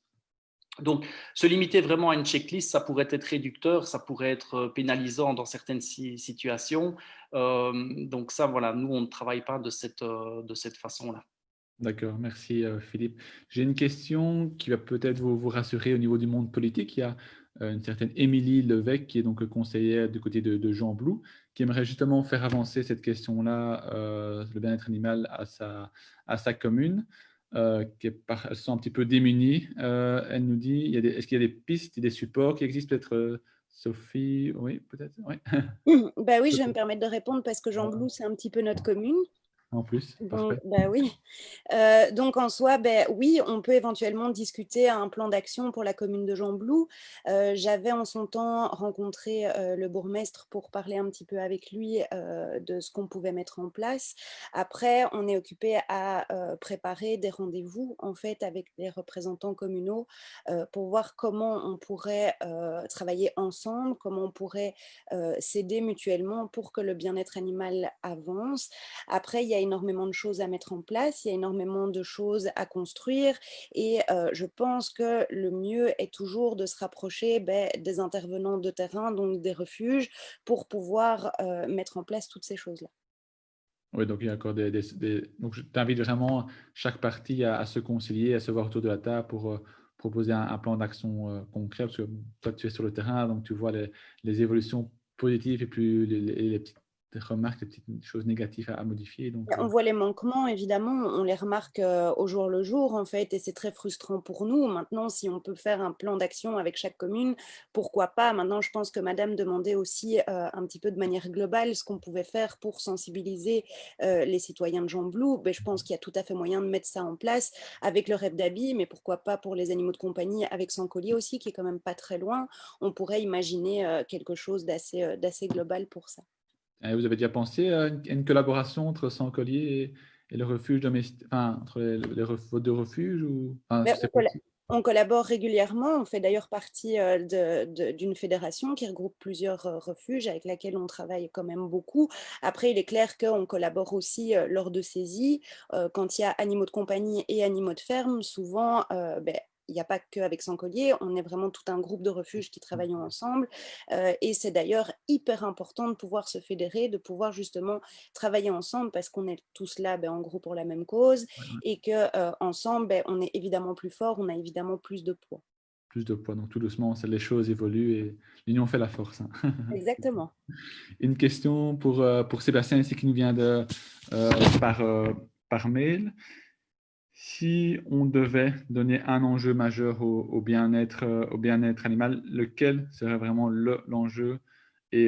B: Donc, se limiter vraiment à une checklist, ça pourrait être réducteur, ça pourrait être pénalisant dans certaines situations. Donc ça, voilà, nous, on ne travaille pas de cette façon-là.
A: D'accord, merci Philippe. J'ai une question qui va peut-être vous rassurer au niveau du monde politique. Il y a une certaine Émilie Levesque, qui est donc conseillère du côté de Jean Blou, qui aimerait justement faire avancer cette question-là, le bien-être animal, à sa commune, elle se sent un petit peu démunie. Elle nous dit, est-ce qu'il y a des pistes, des supports qui existent peut-être, Sophie? Oui, peut-être, oui.
C: Bah oui, je vais me permettre de répondre parce que Jean Blou, c'est un petit peu notre commune.
A: En plus,
C: Donc,
A: parfait.
C: bah oui. Donc en soi, ben, oui, on peut éventuellement discuter un plan d'action pour la commune de Gembloux. J'avais en son temps rencontré le bourgmestre pour parler un petit peu avec lui de ce qu'on pouvait mettre en place. Après, on est occupé à préparer des rendez-vous en fait avec les représentants communaux pour voir comment on pourrait travailler ensemble, comment on pourrait s'aider mutuellement pour que le bien-être animal avance. Après, il y a énormément de choses à mettre en place, il y a énormément de choses à construire et je pense que le mieux est toujours de se rapprocher des intervenants de terrain, donc des refuges, pour pouvoir mettre en place toutes ces choses-là.
A: Oui, donc il y a encore donc je t'invite vraiment chaque partie à se concilier, à se voir autour de la table pour proposer un plan d'action concret, parce que toi tu es sur le terrain, donc tu vois les évolutions positives et puis les petites remarques, les petites choses négatives à modifier. Donc,
C: On voit les manquements, évidemment, on les remarque au jour le jour, en fait, et c'est très frustrant pour nous. Maintenant, si on peut faire un plan d'action avec chaque commune, pourquoi pas? Maintenant, je pense que Madame demandait aussi un petit peu de manière globale ce qu'on pouvait faire pour sensibiliser les citoyens de Gembloux. Ben, je pense qu'il y a tout à fait moyen de mettre ça en place avec le rêve d'habit, mais pourquoi pas pour les animaux de compagnie avec Sanscollier aussi, qui est quand même pas très loin. On pourrait imaginer quelque chose d'assez global pour ça.
A: vous avez déjà pensé à une collaboration entre Sans-Collier et le refuge domestique, enfin, entre vos deux refuges ou, enfin,
C: Ben,
A: c'est possible?
C: on collabore régulièrement. On fait d'ailleurs partie d'une fédération qui regroupe plusieurs refuges avec laquelle on travaille quand même beaucoup. Après, il est clair qu'on collabore aussi lors de saisies. Quand il y a animaux de compagnie et animaux de ferme, souvent, il n'y a pas qu'avec Sanscollier, on est vraiment tout un groupe de refuges qui travaillent ensemble. Et c'est d'ailleurs hyper important de pouvoir se fédérer, de pouvoir justement travailler ensemble parce qu'on est tous là en gros pour la même cause et qu'ensemble, on est évidemment plus fort, on a évidemment plus de poids.
A: Plus de poids. Donc tout doucement, les choses évoluent et l'union fait la force, hein.
C: Exactement.
A: Une question pour Sébastien ici qui nous vient euh, par, euh, par mail. Si on devait donner un enjeu majeur au bien-être animal, lequel serait vraiment l'enjeu et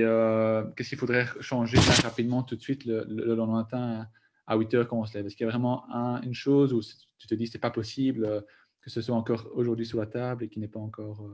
A: qu'est-ce qu'il faudrait changer là, rapidement tout de suite le lendemain matin à 8 heures quand on se lève? Est-ce qu'il y a vraiment une chose où tu te dis c'est pas possible que ce soit encore aujourd'hui sur la table et qui n'est pas encore…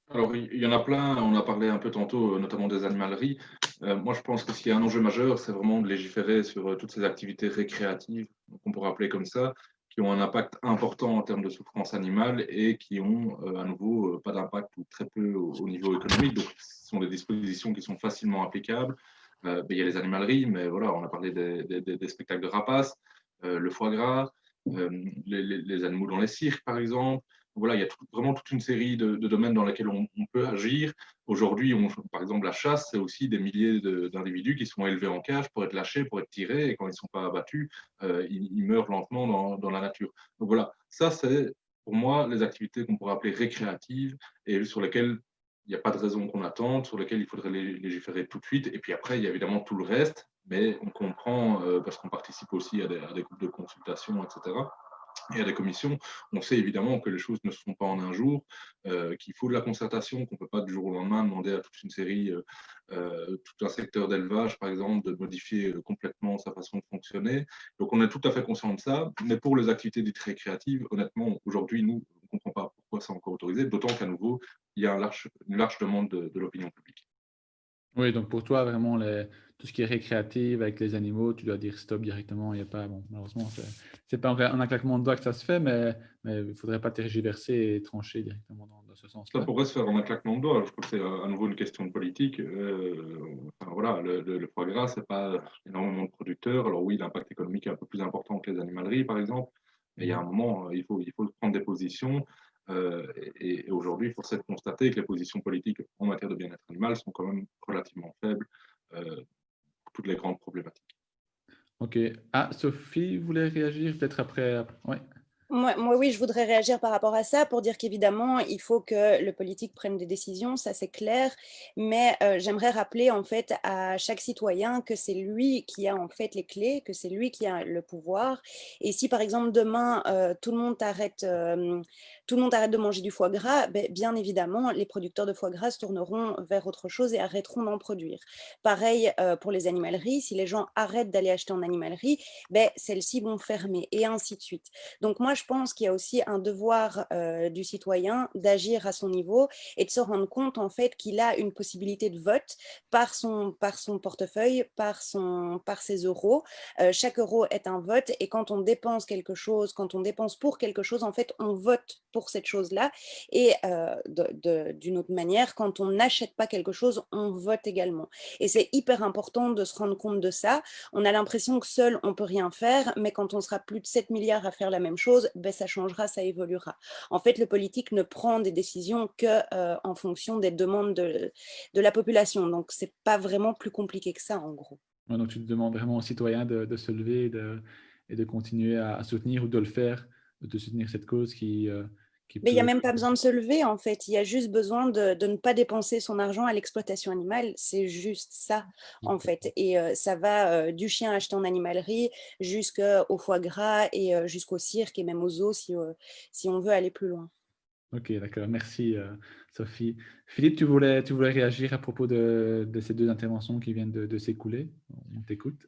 D: Alors, il y en a plein, on a parlé un peu tantôt, notamment des animaleries. Moi, je pense que s'il y a un enjeu majeur, c'est vraiment de légiférer sur toutes ces activités récréatives, qu'on pourrait appeler comme ça, qui ont un impact important en termes de souffrance animale et qui ont à nouveau pas d'impact ou très peu au niveau économique. Donc, ce sont des dispositions qui sont facilement applicables. Il y a les animaleries, mais voilà, on a parlé des spectacles de rapaces, le foie gras, les animaux dans les cirques, par exemple. Voilà, il y a vraiment toute une série de domaines dans lesquels on peut agir. Aujourd'hui, par exemple, la chasse, c'est aussi des milliers d'individus qui sont élevés en cage pour être lâchés, pour être tirés, et quand ils ne sont pas abattus, ils meurent lentement dans la nature. Donc voilà, ça, c'est pour moi les activités qu'on pourrait appeler récréatives et sur lesquelles il n'y a pas de raison qu'on attende, sur lesquelles il faudrait légiférer tout de suite. Et puis après, il y a évidemment tout le reste, mais on comprend, parce qu'on participe aussi à des groupes de consultation, etc., et à des commissions, on sait évidemment que les choses ne se font pas en un jour, qu'il faut de la concertation, qu'on ne peut pas du jour au lendemain demander à toute une série, tout un secteur d'élevage, par exemple, de modifier complètement sa façon de fonctionner. Donc on est tout à fait conscient de ça, mais pour les activités dites récréatives, honnêtement, aujourd'hui, nous, on ne comprend pas pourquoi c'est encore autorisé, d'autant qu'à nouveau, il y a une large demande de l'opinion publique.
A: Oui, donc pour toi, vraiment, tout ce qui est récréatif avec les animaux, tu dois dire stop directement. Il n'y a pas, bon, malheureusement, c'est pas en un claquement de doigts que ça se fait, mais il ne faudrait pas tergiverser et trancher directement dans ce
D: Ça
A: sens-là.
D: pourrait se faire en un claquement de doigts. Je crois que c'est à nouveau une question de politique. Enfin, voilà, le foie gras, c'est pas énormément de producteurs. Alors oui, l'impact économique est un peu plus important que les animaleries, par exemple. Mais il y a un moment, il faut prendre des positions. Et aujourd'hui, il faut de constater que les positions politiques en matière de bien-être animal sont quand même relativement faibles pour toutes les grandes problématiques.
A: Ok. Ah, Sophie voulait réagir peut-être après. Ouais.
C: Moi, oui, je voudrais réagir par rapport à ça pour dire qu'évidemment, il faut que le politique prenne des décisions, ça c'est clair, mais j'aimerais rappeler en fait à chaque citoyen que c'est lui qui a en fait les clés, que c'est lui qui a le pouvoir. Et si par exemple demain tout le monde arrête de manger du foie gras, ben, bien évidemment, les producteurs de foie gras se tourneront vers autre chose et arrêteront d'en produire. Pareil pour les animaleries, si les gens arrêtent d'aller acheter en animalerie, ben, celles-ci vont fermer et ainsi de suite. Donc moi, je pense qu'il y a aussi un devoir du citoyen d'agir à son niveau et de se rendre compte en fait qu'il a une possibilité de vote par son portefeuille, par ses euros. Chaque euro est un vote et quand on dépense quelque chose, quand on dépense pour quelque chose, en fait, on vote pour cette chose-là. Et d'une autre manière, quand on n'achète pas quelque chose, on vote également. Et c'est hyper important de se rendre compte de ça. On a l'impression que seul, on peut rien faire, mais quand on sera plus de 7 milliards à faire la même chose, ben, ça changera, ça évoluera. En fait, le politique ne prend des décisions qu'en fonction des demandes de la population. Donc, c'est pas vraiment plus compliqué que ça, en gros.
A: Ouais, donc, tu demandes vraiment aux citoyens de se lever et de continuer à soutenir ou de le faire, de soutenir cette cause qui
C: Mais il n'y a
A: peut…
C: même pas besoin de se lever, en fait. Il y a juste besoin de ne pas dépenser son argent à l'exploitation animale. C'est juste ça, en fait. Et ça va du chien acheté en animalerie jusqu'au foie gras et jusqu'au cirque et même aux zoos si on veut aller plus loin.
A: Ok, d'accord. Merci, Sophie. Philippe, tu voulais réagir à propos de ces deux interventions qui viennent de s'écouler? On t'écoute.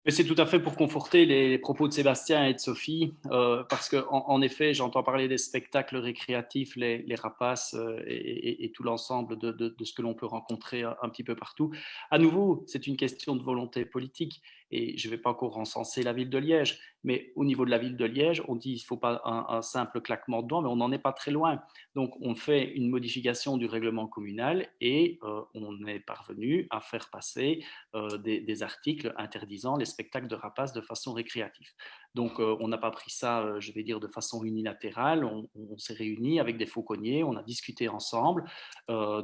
B: Mais c'est tout à fait pour conforter les propos de Sébastien et de Sophie, parce qu'en effet, j'entends parler des spectacles récréatifs, les rapaces et tout l'ensemble de ce que l'on peut rencontrer un petit peu partout. À nouveau, c'est une question de volonté politique, et je ne vais pas encore encenser la ville de Liège, mais au niveau de la ville de Liège, on dit qu'il ne faut pas un simple claquement de doigts, mais on n'en est pas très loin. Donc, on fait une modification du règlement communal et on est parvenu à faire passer des articles interdisant les spectacles de rapaces de façon récréative. Donc, on n'a pas pris ça, je vais dire, de façon unilatérale. On s'est réunis avec des fauconniers, on a discuté ensemble d'un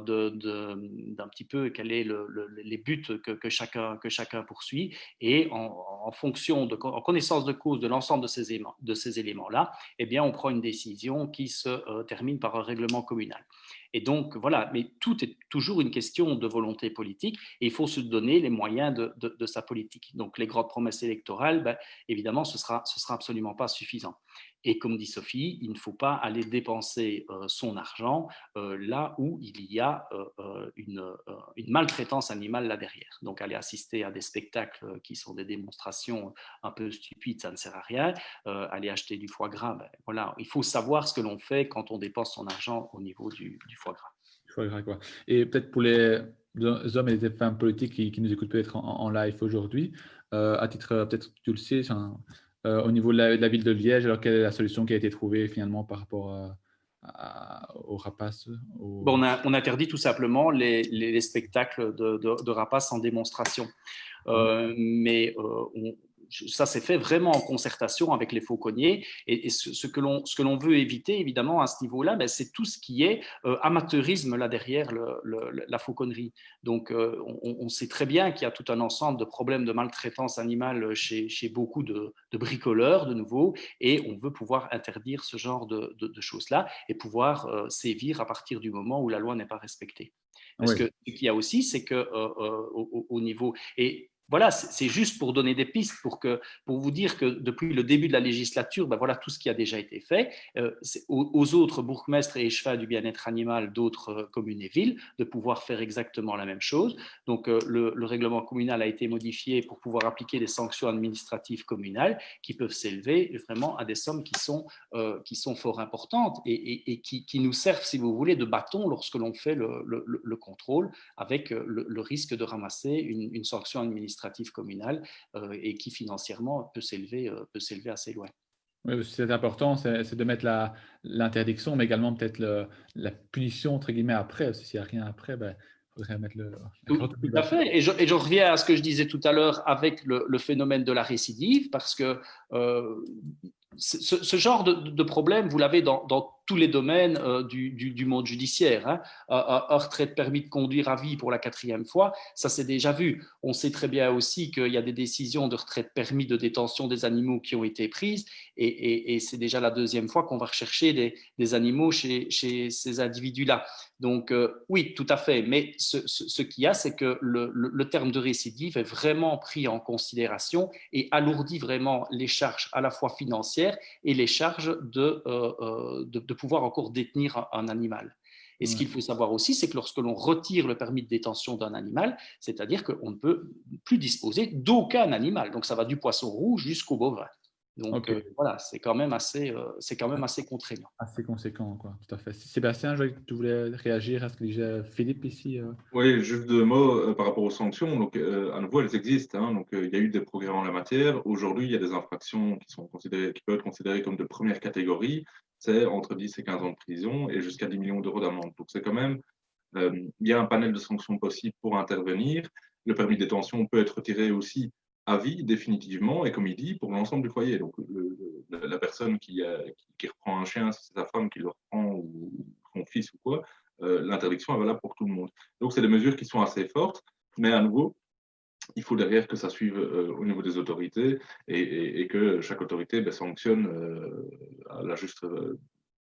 B: petit peu quels sont les buts que chacun poursuit. Et en fonction, en connaissance de cause de l'ensemble de ces éléments-là, eh bien, on prend une décision qui se termine par un règlement communal. Et donc, voilà, mais tout est toujours une question de volonté politique et il faut se donner les moyens de sa politique. Donc, les grandes promesses électorales, ben, évidemment, ce sera absolument pas suffisant. Et comme dit Sophie, il ne faut pas aller dépenser son argent là où il y a une maltraitance animale là derrière. Donc, aller assister à des spectacles qui sont des démonstrations un peu stupides, ça ne sert à rien. Aller acheter du foie gras, ben, voilà, il faut savoir ce que l'on fait quand on dépense son argent au niveau du foie gras.
A: Foie gras, quoi. Et peut-être pour les hommes et les femmes politiques qui nous écoutent peut-être en live aujourd'hui, à titre, peut-être tu le sais, au niveau de la ville de Liège, alors quelle est la solution qui a été trouvée finalement par rapport aux rapaces
B: Bon, on interdit tout simplement les spectacles de rapaces en démonstration. Mais ça s'est fait vraiment en concertation avec les fauconniers. Et ce que l'on veut éviter, évidemment, à ce niveau-là, ben, c'est tout ce qui est amateurisme là derrière la fauconnerie. Donc, on sait très bien qu'il y a tout un ensemble de problèmes de maltraitance animale chez beaucoup de bricoleurs, de nouveau, et on veut pouvoir interdire ce genre de choses-là et pouvoir sévir à partir du moment où la loi n'est pas respectée. Parce que ce qu'il y a aussi, c'est qu'au niveau… Et voilà, c'est juste pour donner des pistes, pour vous dire que depuis le début de la législature, ben voilà tout ce qui a déjà été fait. Aux autres bourgmestres et échevins du bien-être animal d'autres communes et villes de pouvoir faire exactement la même chose. Donc, le règlement communal a été modifié pour pouvoir appliquer des sanctions administratives communales qui peuvent s'élever vraiment à des sommes qui sont fort importantes et qui nous servent, si vous voulez, de bâton lorsque l'on fait le contrôle avec le risque de ramasser une sanction administrative communale et qui financièrement peut s'élever assez loin.
A: Oui, c'est important, c'est de mettre l'interdiction, mais également peut-être la punition, entre guillemets, après. S'il n'y a rien après, ben, il faudrait mettre le…
B: Tout à fait. Et je reviens à ce que je disais tout à l'heure avec le phénomène de la récidive, parce que ce genre de problème, vous l'avez dans tous les domaines du monde judiciaire. Hein. Un retrait de permis de conduire à vie pour la 4e fois, ça c'est déjà vu. On sait très bien aussi qu'il y a des décisions de retrait de permis de détention des animaux qui ont été prises et c'est déjà la 2e fois qu'on va rechercher des animaux chez ces individus-là. Donc oui, tout à fait. Mais ce qu'il y a, c'est que le terme de récidive est vraiment pris en considération et alourdit vraiment les charges à la fois financières et les charges de pouvoir encore détenir un animal. Et ce qu'il faut savoir aussi, c'est que lorsque l'on retire le permis de détention d'un animal, c'est-à-dire qu'on ne peut plus disposer d'aucun animal. Donc ça va du poisson rouge jusqu'au bovin. Donc voilà, c'est quand même assez contraignant.
A: Assez conséquent, quoi, tout à fait. Sébastien, je vois que tu voulais réagir à ce que disait Philippe ici.
D: Oui, juste 2 mots par rapport aux sanctions. Donc, à nouveau, elles existent. Hein. Donc, il y a eu des progrès en la matière. Aujourd'hui, il y a des infractions qui peuvent être considérées comme de première catégorie. C'est entre 10 et 15 ans de prison et jusqu'à 10 millions d'euros d'amende. Donc, c'est quand même, il y a un panel de sanctions possibles pour intervenir. Le permis de détention peut être retiré aussi à vie, définitivement, et comme il dit, pour l'ensemble du foyer. Donc, la personne qui reprend un chien, si c'est sa femme qui le reprend ou son fils ou quoi, l'interdiction est valable pour tout le monde. Donc, c'est des mesures qui sont assez fortes, mais à nouveau, il faut derrière que ça suive au niveau des autorités et que chaque autorité sanctionne à la juste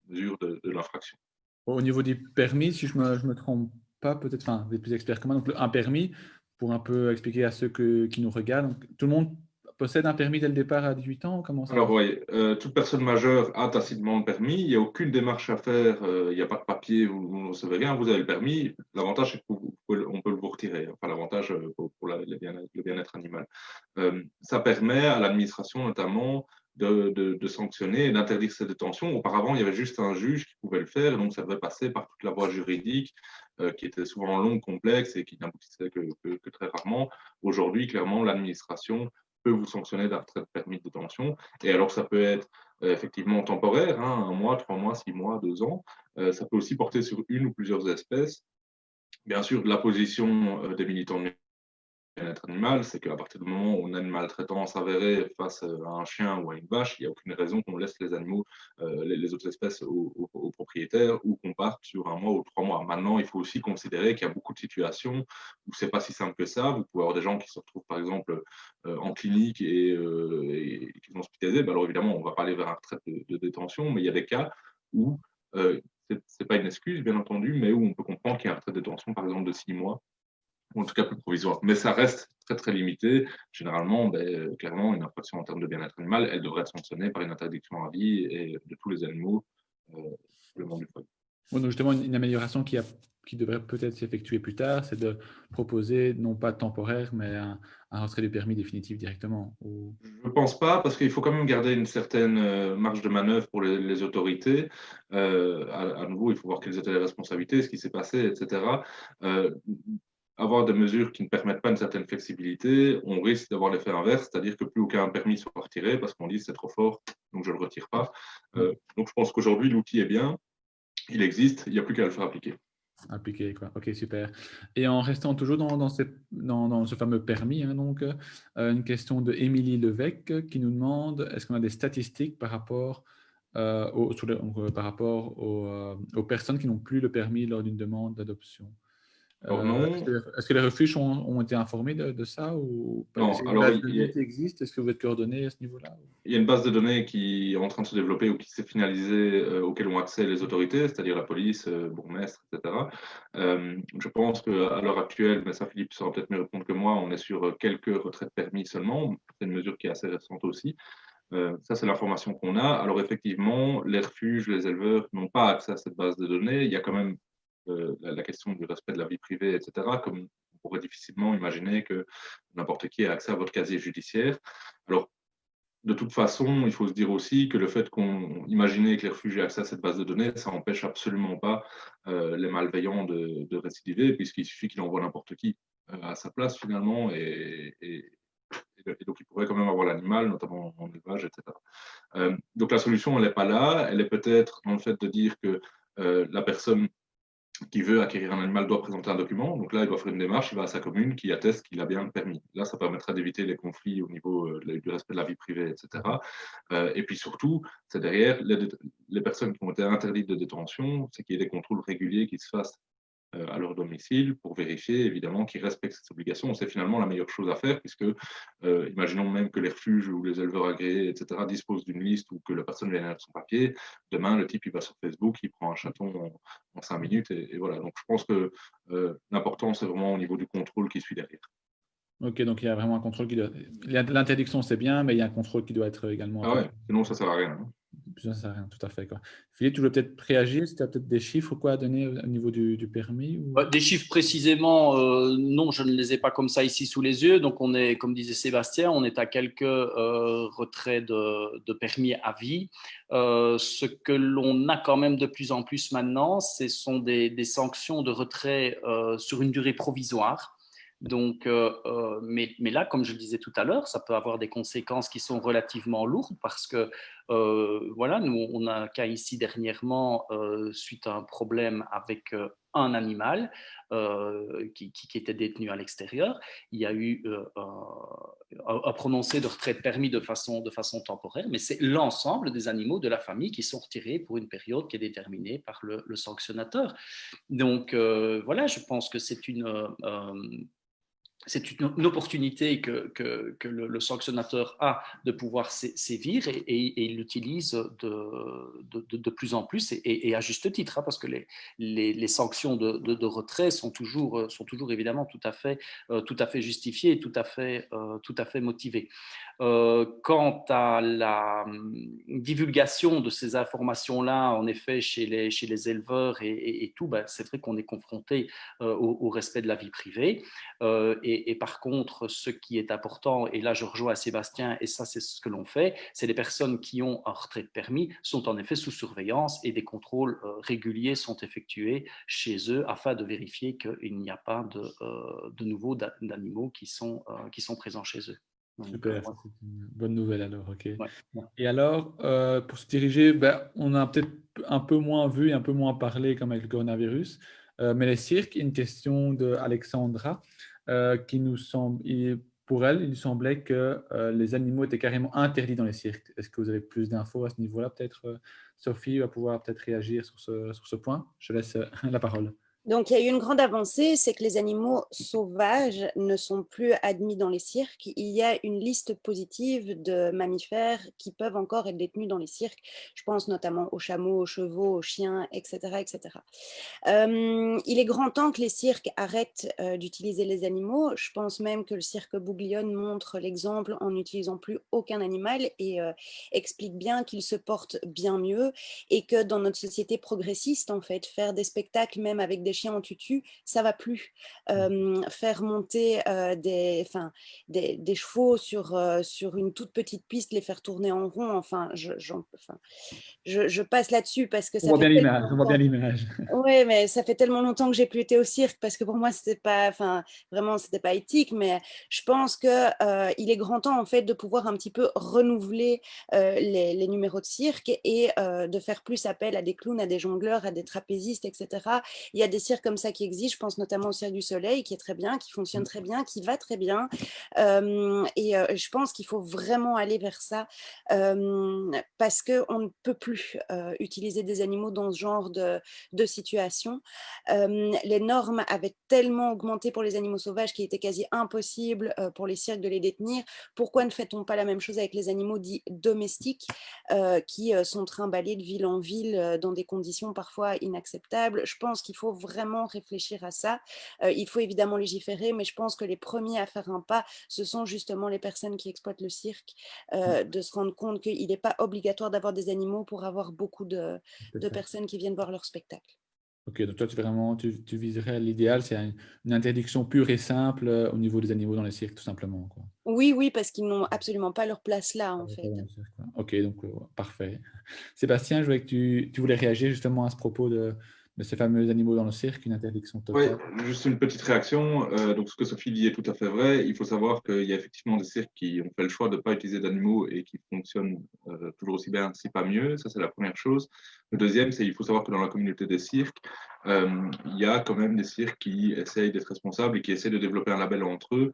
D: mesure de l'infraction.
A: Au niveau du permis, si je me trompe pas, peut-être, enfin, vous êtes plus expert que moi, donc un permis, pour un peu expliquer à ceux qui nous regardent, donc, tout le monde possède un permis dès le départ à 18 ans? Comment ça?
D: Alors oui, toute personne majeure a tacitement le permis, il n'y a aucune démarche à faire, il n'y a pas de papier, vous ne recevez rien, vous avez le permis. L'avantage, c'est qu'on peut vous retirer, enfin l'avantage pour le bien-être animal. Ça permet à l'administration notamment de sanctionner et d'interdire ces détentions. Auparavant, il y avait juste un juge qui pouvait le faire, et donc ça devait passer par toute la voie juridique, qui était souvent longue, complexe et qui n'aboutissait que très rarement. Aujourd'hui, clairement, l'administration peut vous sanctionner d'un retrait de permis de détention. Et alors, ça peut être effectivement temporaire, hein, 1 mois, 3 mois, 6 mois, 2 ans. Ça peut aussi porter sur une ou plusieurs espèces. Bien sûr, la position des militants de bien-être animal, c'est qu'à partir du moment où on a une maltraitance avérée face à un chien ou à une vache, il n'y a aucune raison qu'on laisse les animaux, les autres espèces aux propriétaires ou qu'on parte sur 1 mois ou 3 mois. Maintenant, il faut aussi considérer qu'il y a beaucoup de situations où c'est pas si simple que ça. Vous pouvez avoir des gens qui se retrouvent par exemple en clinique et qui sont hospitalisés. Alors évidemment, on ne va pas aller vers un retrait de détention, mais il y a des cas où c'est pas une excuse, bien entendu, mais où on peut comprendre qu'il y a un retrait de détention, par exemple, de 6 mois. Ou en tout cas plus provisoire. Mais ça reste très très limité. Généralement, clairement, une infraction en termes de bien-être animal, elle devrait être sanctionnée par une interdiction à vie et de tous les animaux le monde du foyer.
A: Bon, donc justement, une amélioration qui devrait peut-être s'effectuer plus tard, c'est de proposer non pas temporaire, mais un retrait du permis définitif directement. Ou...
D: Je ne pense pas, parce qu'il faut quand même garder une certaine marge de manœuvre pour les autorités. À nouveau, il faut voir quelles étaient les responsabilités, ce qui s'est passé, etc. Avoir des mesures qui ne permettent pas une certaine flexibilité, on risque d'avoir l'effet inverse, c'est-à-dire que plus aucun permis soit retiré parce qu'on dit c'est trop fort, donc je ne le retire pas. Donc je pense qu'aujourd'hui, l'outil est bien, il existe, il n'y a plus qu'à le faire appliquer.
A: Appliquer, quoi. Ok, super. Et en restant toujours dans ce fameux permis, hein, donc, une question de Émilie Levesque qui nous demande est-ce qu'on a des statistiques par rapport, aux personnes qui n'ont plus le permis lors d'une demande d'adoption? Est-ce que les refuges ont été informés de ça ou pas?
D: Non, alors
A: il existe. Est-ce que vous êtes coordonnés à ce niveau-là?
D: Il y a une base de données qui est en train de se développer ou qui s'est finalisée, auquel ont accès les autorités, c'est-à-dire la police, bourgmestre, etc. Je pense qu'à l'heure actuelle, mais ça Philippe saura peut-être mieux répondre que moi, on est sur quelques retraits de permis seulement. C'est une mesure qui est assez récente aussi. Ça, c'est l'information qu'on a. Alors effectivement, les refuges, les éleveurs n'ont pas accès à cette base de données. Il y a quand même la question du respect de la vie privée, etc. Comme on pourrait difficilement imaginer que n'importe qui ait accès à votre casier judiciaire. Alors, de toute façon, il faut se dire aussi que le fait qu'on imagine que les refuges aient accès à cette base de données, ça n'empêche absolument pas les malveillants de récidiver, puisqu'il suffit qu'il envoie n'importe qui à sa place finalement, et donc il pourrait quand même avoir l'animal, notamment en élevage, etc. Donc la solution, elle n'est pas là, elle est peut-être dans le fait de dire que la personne qui veut acquérir un animal doit présenter un document. Donc là, il doit faire une démarche, il va à sa commune qui atteste qu'il a bien le permis. Là, ça permettra d'éviter les conflits au niveau du respect de la vie privée, etc. Et puis surtout, c'est derrière les personnes qui ont été interdites de détention, c'est qu'il y ait des contrôles réguliers qui se fassent à leur domicile pour vérifier évidemment qu'ils respectent ces obligations. C'est finalement la meilleure chose à faire puisque imaginons même que les refuges ou les éleveurs agréés, etc. disposent d'une liste ou que la personne vient avec son papier. Demain, le type il va sur Facebook, il prend un chaton en 5 minutes et voilà. Donc je pense que l'important c'est vraiment au niveau du contrôle qui suit derrière.
A: Ok, donc il y a vraiment un contrôle qui doit... L'interdiction, c'est bien, mais il y a un contrôle qui doit être également...
D: Ah ouais, sinon ça ne sert à rien.
A: Ça sert à rien, tout à fait. Quoi. Philippe, tu veux peut-être réagir, si tu as peut-être des chiffres quoi, à donner au niveau du permis ou...
B: Des chiffres précisément, non, je ne les ai pas comme ça ici sous les yeux. Donc, on est, comme disait Sébastien, on est à quelques retraits de permis à vie. Ce que l'on a quand même de plus en plus maintenant, ce sont des sanctions de retrait sur une durée provisoire. Donc, mais là, comme je le disais tout à l'heure, ça peut avoir des conséquences qui sont relativement lourdes parce que, voilà, nous, on a un cas ici dernièrement suite à un problème avec un animal qui était détenu à l'extérieur. Il y a eu un prononcé de retrait de permis de façon temporaire, mais c'est l'ensemble des animaux de la famille qui sont retirés pour une période qui est déterminée par le sanctionnateur. Donc, voilà, je pense que c'est une opportunité que le sanctionnateur a de pouvoir sévir et il l'utilise de plus en plus et à juste titre, hein, parce que les sanctions de retrait sont toujours évidemment tout à fait justifiées et tout à fait motivées. Quant à la divulgation de ces informations-là, en effet, chez les éleveurs et tout, ben, c'est vrai qu'on est confronté au respect de la vie privée. Et par contre, ce qui est important, et là je rejoins Sébastien, et ça c'est ce que l'on fait, c'est les personnes qui ont un retrait de permis sont en effet sous surveillance et des contrôles réguliers sont effectués chez eux afin de vérifier qu'il n'y a pas de nouveaux d'animaux qui sont présents chez eux. Donc,
A: super, c'est une bonne nouvelle alors, ok.
B: ouais.
A: Et alors, pour se diriger, ben, on a peut-être un peu moins vu et un peu moins parlé comme avec le coronavirus, mais les cirques, une question d'Alexandra qui nous semble, pour elle, il lui semblait que les animaux étaient carrément interdits dans les cirques. Est-ce que vous avez plus d'infos à ce niveau-là? Peut-être Sophie va pouvoir peut-être réagir sur ce point. Je laisse la parole.
C: Donc, il y a eu une grande avancée, c'est que les animaux sauvages ne sont plus admis dans les cirques. Il y a une liste positive de mammifères qui peuvent encore être détenus dans les cirques. Je pense notamment aux chameaux, aux chevaux, aux chiens, etc. etc. Il est grand temps que les cirques arrêtent d'utiliser les animaux. Je pense même que le cirque Bouglione montre l'exemple en n'utilisant plus aucun animal et explique bien qu'il se porte bien mieux et que dans notre société progressiste, en fait, faire des spectacles même avec des chiens en tutu, ça va plus. Faire monter des chevaux sur une toute petite piste, les faire tourner en rond, je passe là-dessus parce que ça fait tellement
A: On voit bien
C: longtemps.
A: l'image.
C: Oui, mais ça fait tellement longtemps que j'ai plus été au cirque parce que pour moi c'était pas, vraiment c'était pas éthique. Mais je pense que il est grand temps en fait de pouvoir un petit peu renouveler les numéros de cirque et de faire plus appel à des clowns, à des jongleurs, à des trapézistes, etc. Il y a des cirques comme ça qui existent. Je pense notamment au Cirque du Soleil qui est très bien, qui fonctionne très bien, qui va très bien. Je pense qu'il faut vraiment aller vers ça parce que on ne peut plus utiliser des animaux dans ce genre de situation. Les normes avaient tellement augmenté pour les animaux sauvages qu'il était quasi impossible pour les cirques de les détenir. Pourquoi ne fait-on pas la même chose avec les animaux dits domestiques qui sont trimballés de ville en ville dans des conditions parfois inacceptables? Je pense qu'il faut vraiment réfléchir à ça. Il faut évidemment légiférer, mais je pense que les premiers à faire un pas, ce sont justement les personnes qui exploitent le cirque, de se rendre compte qu'il n'est pas obligatoire d'avoir des animaux pour avoir beaucoup de personnes qui viennent voir leur spectacle.
A: Ok, donc toi, tu viserais l'idéal, c'est une interdiction pure et simple au niveau des animaux dans les cirques, tout simplement, quoi.
C: Oui, parce qu'ils n'ont absolument pas leur place là, en fait.
A: Ok, donc parfait. Sébastien, je voulais que tu voulais réagir justement à ce propos de ces fameux animaux dans le cirque, une interdiction
D: Oui,
A: totale.
D: juste une petite réaction. Donc, ce que Sophie dit est tout à fait vrai. Il faut savoir qu'il y a effectivement des cirques qui ont fait le choix de ne pas utiliser d'animaux et qui fonctionnent toujours aussi bien, si pas mieux. Ça, c'est la première chose. Le deuxième, c'est qu'il faut savoir que dans la communauté des cirques, il y a quand même des cirques qui essayent d'être responsables et qui essaient de développer un label entre eux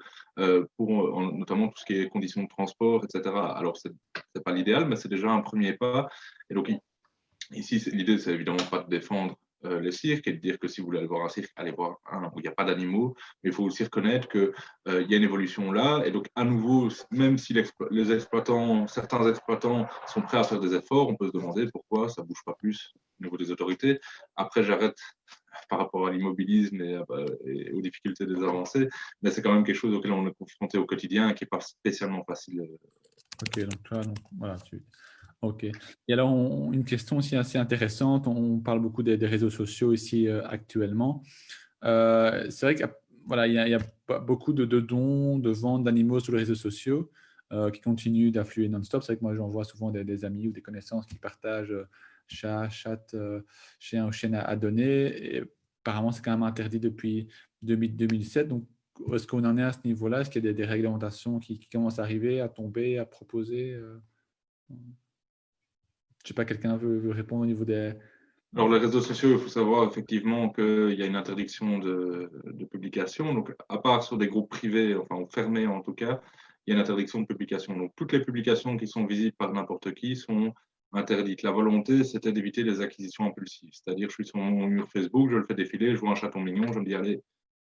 D: pour notamment tout ce qui est conditions de transport, etc. Alors, c'est pas l'idéal, mais c'est déjà un premier pas. Et donc, ici, l'idée, c'est évidemment pas de défendre les cirques et de dire que si vous voulez aller voir un cirque, allez voir un où il n'y a pas d'animaux. Mais il faut aussi reconnaître qu'il y a une évolution là. Et donc, à nouveau, même si certains exploitants sont prêts à faire des efforts, on peut se demander pourquoi ça ne bouge pas plus au niveau des autorités. Après, j'arrête par rapport à l'immobilisme et aux difficultés des avancées, mais c'est quand même quelque chose auquel on est confronté au quotidien et qui n'est pas spécialement facile.
A: Ok, donc voilà, ok. Et alors, une question aussi assez intéressante. On parle beaucoup des réseaux sociaux ici actuellement. C'est vrai qu'il voilà, il y a pas beaucoup de dons, de ventes d'animaux sur les réseaux sociaux qui continuent d'affluer non-stop. C'est vrai que moi, j'en vois souvent des amis ou des connaissances qui partagent chat, chatte, chien ou chienne à donner. Et apparemment, c'est quand même interdit depuis 2007. Donc, est-ce qu'on en est à ce niveau-là? Est-ce qu'il y a des réglementations qui commencent à arriver, à tomber, à proposer je ne sais pas, quelqu'un veut répondre au niveau des…
D: Alors, les réseaux sociaux, il faut savoir effectivement qu'il y a une interdiction de publication. Donc, à part sur des groupes privés, enfin fermés en tout cas, il y a une interdiction de publication. Donc, toutes les publications qui sont visibles par n'importe qui sont interdites. La volonté, c'était d'éviter les acquisitions impulsives. C'est-à-dire, je suis sur mon mur Facebook, je le fais défiler, je vois un chaton mignon, je me dis, allez,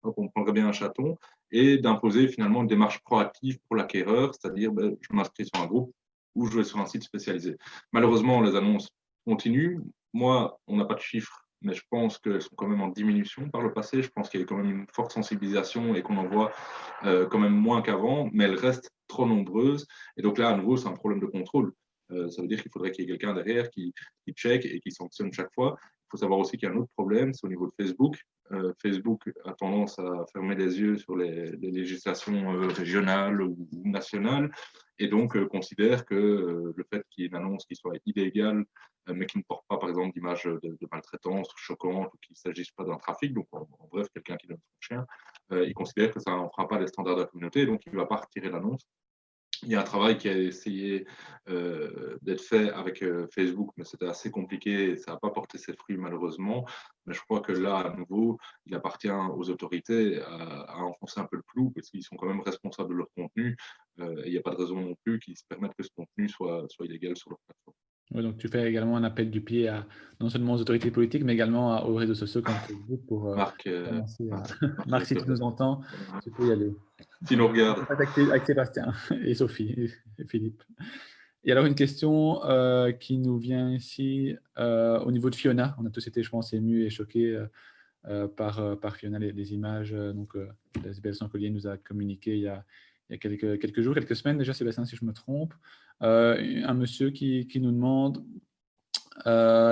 D: hop, on prendrait bien un chaton, et d'imposer finalement une démarche proactive pour l'acquéreur, c'est-à-dire, je m'inscris sur un groupe ou je vais sur un site spécialisé. Malheureusement, les annonces continuent. Moi, on n'a pas de chiffres, mais je pense qu'elles sont quand même en diminution par le passé. Je pense qu'il y a quand même une forte sensibilisation et qu'on en voit quand même moins qu'avant, mais elles restent trop nombreuses. Et donc là, à nouveau, c'est un problème de contrôle. Ça veut dire qu'il faudrait qu'il y ait quelqu'un derrière qui check et qui sanctionne chaque fois. Il faut savoir aussi qu'il y a un autre problème, c'est au niveau de Facebook. Facebook a tendance à fermer les yeux sur les législations régionales ou nationales et donc considère que le fait qu'il y ait une annonce qui soit illégale mais qui ne porte pas, par exemple, d'image de maltraitance choquante ou qu'il ne s'agisse pas d'un trafic, donc en bref, quelqu'un qui donne son chien, il considère que ça ne fera pas les standards de la communauté, donc il ne va pas retirer l'annonce. Il y a un travail qui a essayé d'être fait avec Facebook, mais c'était assez compliqué et ça n'a pas porté ses fruits malheureusement. Mais je crois que là, à nouveau, il appartient aux autorités à enfoncer un peu le clou parce qu'ils sont quand même responsables de leur contenu. Et il n'y a pas de raison non plus qu'ils se permettent que ce contenu soit illégal sur leur plateforme.
A: Oui, donc tu fais également un appel du pied non seulement aux autorités politiques, mais également aux réseaux sociaux comme Facebook pour commencer à… Marc, si tu nous entends, tu peux y aller.
D: Si nous regarde.
A: Avec Sébastien et Sophie et Philippe. Et alors, une question qui nous vient ici au niveau de Fiona. On a tous été, je pense, émus et choqués par Fiona, les images. Donc, Isabelle Sancollier nous a communiqué il y a quelques jours, quelques semaines déjà, Sébastien, si je me trompe. Un monsieur qui nous demande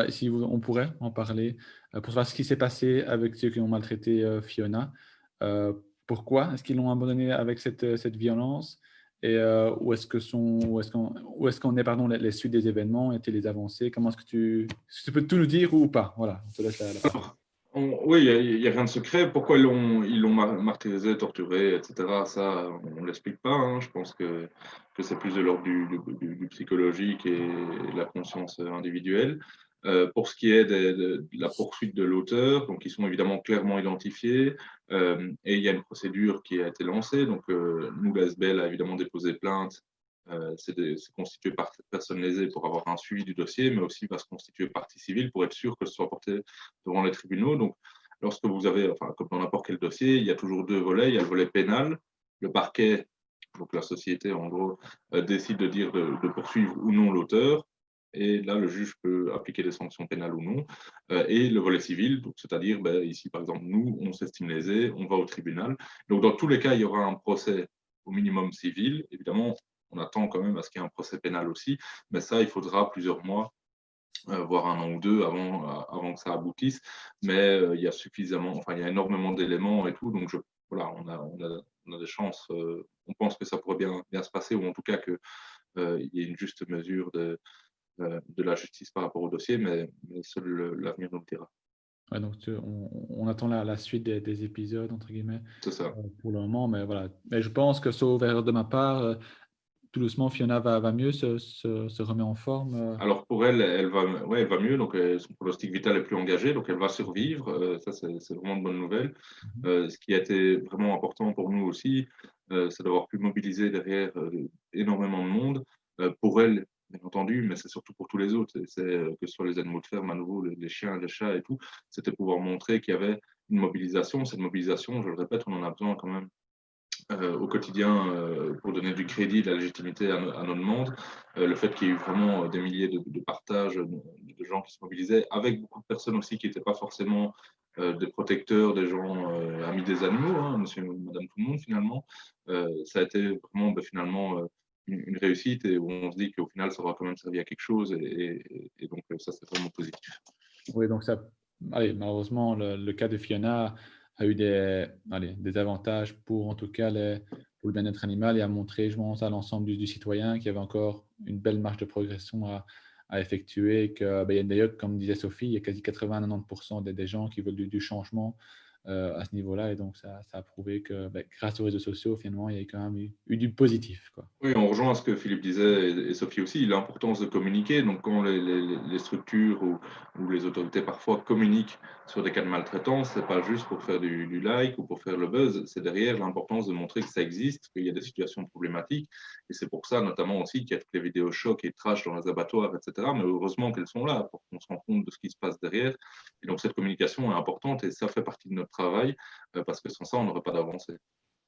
A: si on pourrait en parler pour savoir ce qui s'est passé avec ceux qui ont maltraité Fiona. Pourquoi est-ce qu'ils l'ont abandonné avec cette violence et où est-ce qu'on est, pardon, les suites des événements, étaient les avancées? Comment est-ce que tu peux tout nous dire ou pas? Voilà, on te laisse la parole.
D: Oui, il n'y a rien de secret. Pourquoi ils l'ont martyrisé, torturé, etc. Ça, on ne l'explique pas. Hein. Je pense que c'est plus de l'ordre du psychologique et de la conscience individuelle. Pour ce qui est de la poursuite de l'auteur, donc ils sont évidemment clairement identifiés et il y a une procédure qui a été lancée. Donc nous, l'ASBL a évidemment déposé plainte. C'est constitué par personne lésée pour avoir un suivi du dossier, mais aussi va se constituer partie civile pour être sûr que ce soit porté devant les tribunaux. Donc, lorsque vous avez, enfin, comme dans n'importe quel dossier, il y a toujours deux volets. Il y a le volet pénal. Le parquet, donc la société, en gros, décide de dire de poursuivre ou non l'auteur. Et là, le juge peut appliquer des sanctions pénales ou non. Et le volet civil, c'est-à-dire, ici, par exemple, nous, on s'estime lésé, on va au tribunal. Donc, dans tous les cas, il y aura un procès au minimum civil. Évidemment, on attend quand même à ce qu'il y ait un procès pénal aussi, mais ça, il faudra plusieurs mois, voire un an ou deux avant que ça aboutisse. Mais il y a suffisamment, enfin, il y a énormément d'éléments et tout, donc voilà, on a des chances. On pense que ça pourrait bien se passer, ou en tout cas qu'il y ait une juste mesure de la justice par rapport au dossier, mais seul l'avenir nous le dira.
A: Ouais, donc on attend la suite des épisodes, entre guillemets,
D: C'est ça.
A: pour le moment, mais voilà. Mais je pense que, sauf erreur de ma part, tout doucement, Fiona va mieux, se remet en forme.
D: Alors pour elle, elle va mieux, donc son pronostic vital est plus engagé, donc elle va survivre. Ça, c'est vraiment une bonne nouvelle. Ce qui a été vraiment important pour nous aussi, c'est d'avoir pu mobiliser derrière énormément de monde. Pour elle, bien entendu, mais c'est surtout pour tous les autres. Que ce soit les animaux de ferme, à nouveau, les chiens, les chats et tout, c'était pouvoir montrer qu'il y avait une mobilisation. Cette mobilisation, je le répète, on en a besoin quand même au quotidien pour donner du crédit, de la légitimité à nos demandes. Le fait qu'il y ait eu vraiment des milliers de partages, de gens qui se mobilisaient, avec beaucoup de personnes aussi qui n'étaient pas forcément des protecteurs, des gens amis des animaux, hein, monsieur et madame tout le monde finalement. Ça a été vraiment finalement une réussite et où on se dit qu'au final ça aura quand même servi à quelque chose et donc ça c'est vraiment positif.
A: Oui, donc malheureusement, le cas de Fiona a eu des avantages pour, en tout cas, pour le bien-être animal et a montré, je pense, à l'ensemble du citoyen qu'il y avait encore une belle marge de progression à effectuer et que, il y a d'ailleurs, comme disait Sophie, il y a quasi 80-90% des gens qui veulent du changement à ce niveau-là. Et donc, ça a prouvé que grâce aux réseaux sociaux, finalement, il y a quand même eu du positif, quoi.
D: Oui, on rejoint ce que Philippe disait et Sophie aussi, l'importance de communiquer. Donc, quand les structures ou les autorités parfois communiquent sur des cas de maltraitance, c'est pas juste pour faire du like ou pour faire le buzz, c'est derrière l'importance de montrer que ça existe, qu'il y a des situations problématiques. Et c'est pour ça, notamment aussi, qu'il y a toutes les vidéos chocs et trash dans les abattoirs, etc. Mais heureusement qu'elles sont là pour qu'on se rende compte de ce qui se passe derrière. Et donc, cette communication est importante et ça fait partie de notre travail parce que sans ça, on n'aurait pas d'avancée.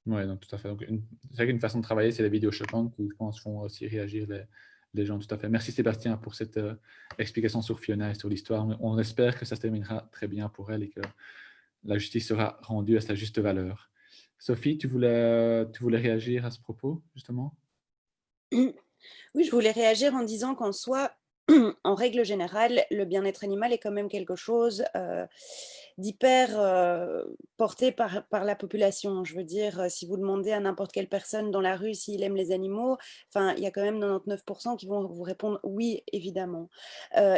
A: Oui, donc tout à fait. C'est vrai qu'une façon de travailler, c'est les vidéos choquantes qui, je pense, font aussi réagir les gens. Tout à fait. Merci Sébastien pour cette explication sur Fiona et sur l'histoire. On espère que ça se terminera très bien pour elle et que la justice sera rendue à sa juste valeur. Sophie, tu voulais réagir à ce propos, justement?
C: Oui, je voulais réagir en disant qu'en soi, en règle générale, le bien-être animal est quand même quelque chose d'hyper porté par la population. Je veux dire, si vous demandez à n'importe quelle personne dans la rue s'il aime les animaux, il y a quand même 99% qui vont vous répondre oui, évidemment.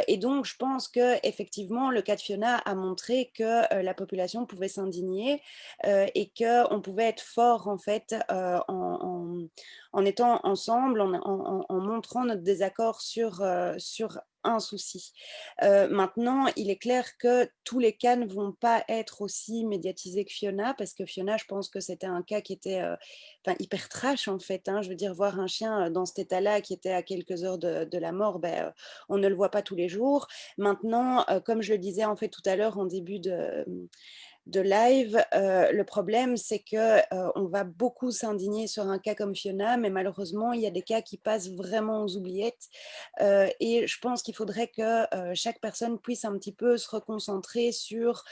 C: Et donc, je pense qu'effectivement, le cas de Fiona a montré que la population pouvait s'indigner et qu'on pouvait être fort, en fait, en étant ensemble, en montrant notre désaccord sur un souci. Maintenant, il est clair que tous les cas ne vont pas être aussi médiatisés que Fiona, parce que Fiona, je pense que c'était un cas qui était hyper trash, en fait. Hein. Je veux dire, voir un chien dans cet état-là, qui était à quelques heures de la mort, on ne le voit pas tous les jours. Maintenant, comme je le disais en fait tout à l'heure en début de live, le problème c'est que on va beaucoup s'indigner sur un cas comme Fiona, mais malheureusement il y a des cas qui passent vraiment aux oubliettes et je pense qu'il faudrait que chaque personne puisse un petit peu se reconcentrer sur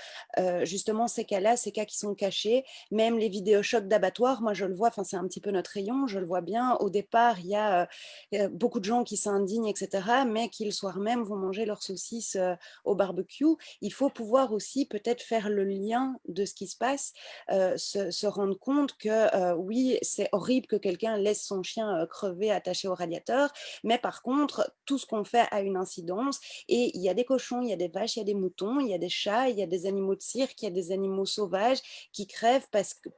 C: justement ces cas-là, ces cas qui sont cachés. Même les vidéos chocs d'abattoir, moi je le vois, c'est un petit peu notre rayon, je le vois bien. Au départ, il y a beaucoup de gens qui s'indignent, etc., mais qui le soir même vont manger leurs saucisses au barbecue. Il faut pouvoir aussi peut-être faire le lien de ce qui se passe, se rendre compte que oui, c'est horrible que quelqu'un laisse son chien crever attaché au radiateur, mais par contre, tout ce qu'on fait a une incidence et il y a des cochons, il y a des vaches, il y a des moutons, il y a des chats, il y a des animaux de cirque, il y a des animaux sauvages qui crèvent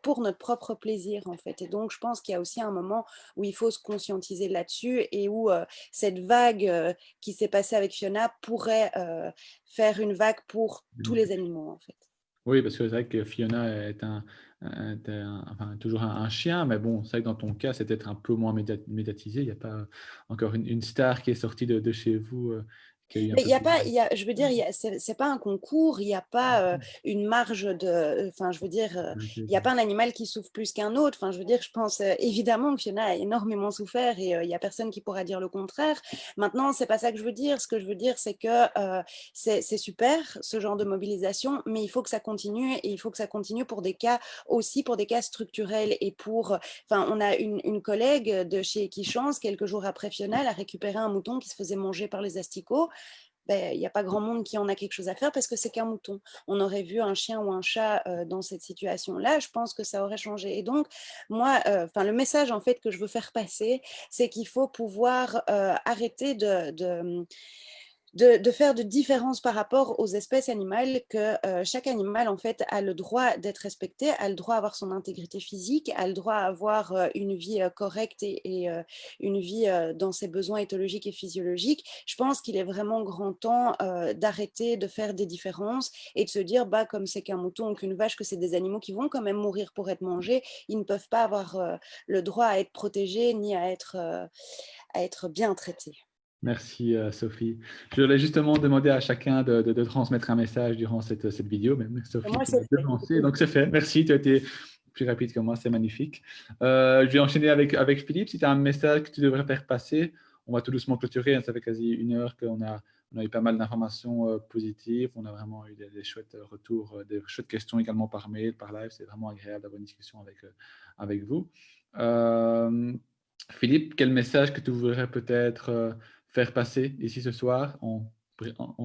C: pour notre propre plaisir en fait. Et donc, je pense qu'il y a aussi un moment où il faut se conscientiser là-dessus et où cette vague qui s'est passée avec Fiona pourrait faire une vague pour tous les animaux en fait.
A: Oui, parce que c'est vrai que Fiona est toujours un chien, mais bon, c'est vrai que dans ton cas, c'est peut-être un peu moins médiatisé. Il n'y a pas encore une star qui est sortie de chez vous qui a eu un
C: Mais
A: peu
C: il y a
A: plus
C: pas, je veux dire, c'est pas un concours, il n'y a pas une marge de, je veux dire, il n'y a pas un animal qui souffre plus qu'un autre. Je veux dire, je pense évidemment que Fiona a énormément souffert et il n'y a personne qui pourra dire le contraire. Maintenant, c'est pas ça que je veux dire. Ce que je veux dire, c'est que c'est super ce genre de mobilisation, mais il faut que ça continue et il faut que ça continue pour des cas aussi, pour des cas structurels et pour, on a une collègue de chez Equichance, quelques jours après Fiona, elle a récupéré un mouton qui se faisait manger par les asticots. Il n'y a pas grand monde qui en a quelque chose à faire parce que c'est qu'un mouton. On aurait vu un chien ou un chat dans cette situation-là, je pense que ça aurait changé. Et donc, moi, le message en fait que je veux faire passer, c'est qu'il faut pouvoir arrêter de faire de différence par rapport aux espèces animales, que chaque animal en fait a le droit d'être respecté, a le droit à avoir son intégrité physique, a le droit à avoir une vie correcte et une vie dans ses besoins éthologiques et physiologiques. Je pense qu'il est vraiment grand temps d'arrêter de faire des différences et de se dire, bah, comme c'est qu'un mouton ou qu'une vache, que c'est des animaux qui vont quand même mourir pour être mangés, ils ne peuvent pas avoir le droit à être protégés ni à être bien traités.
A: Merci Sophie. Je voulais justement demander à chacun de transmettre un message durant cette vidéo, même Sophie
C: Moi,
A: qui m'a devancé, donc c'est fait. Merci, tu as été plus rapide que moi, c'est magnifique. Je vais enchaîner avec Philippe. Si tu as un message que tu devrais faire passer, on va tout doucement clôturer, hein, ça fait quasi 1 heure qu'on a eu pas mal d'informations positives, on a vraiment eu des chouettes retours, des chouettes questions également par mail, par live, c'est vraiment agréable d'avoir une discussion avec vous. Philippe, quel message que tu voudrais peut-être faire passer ici ce soir en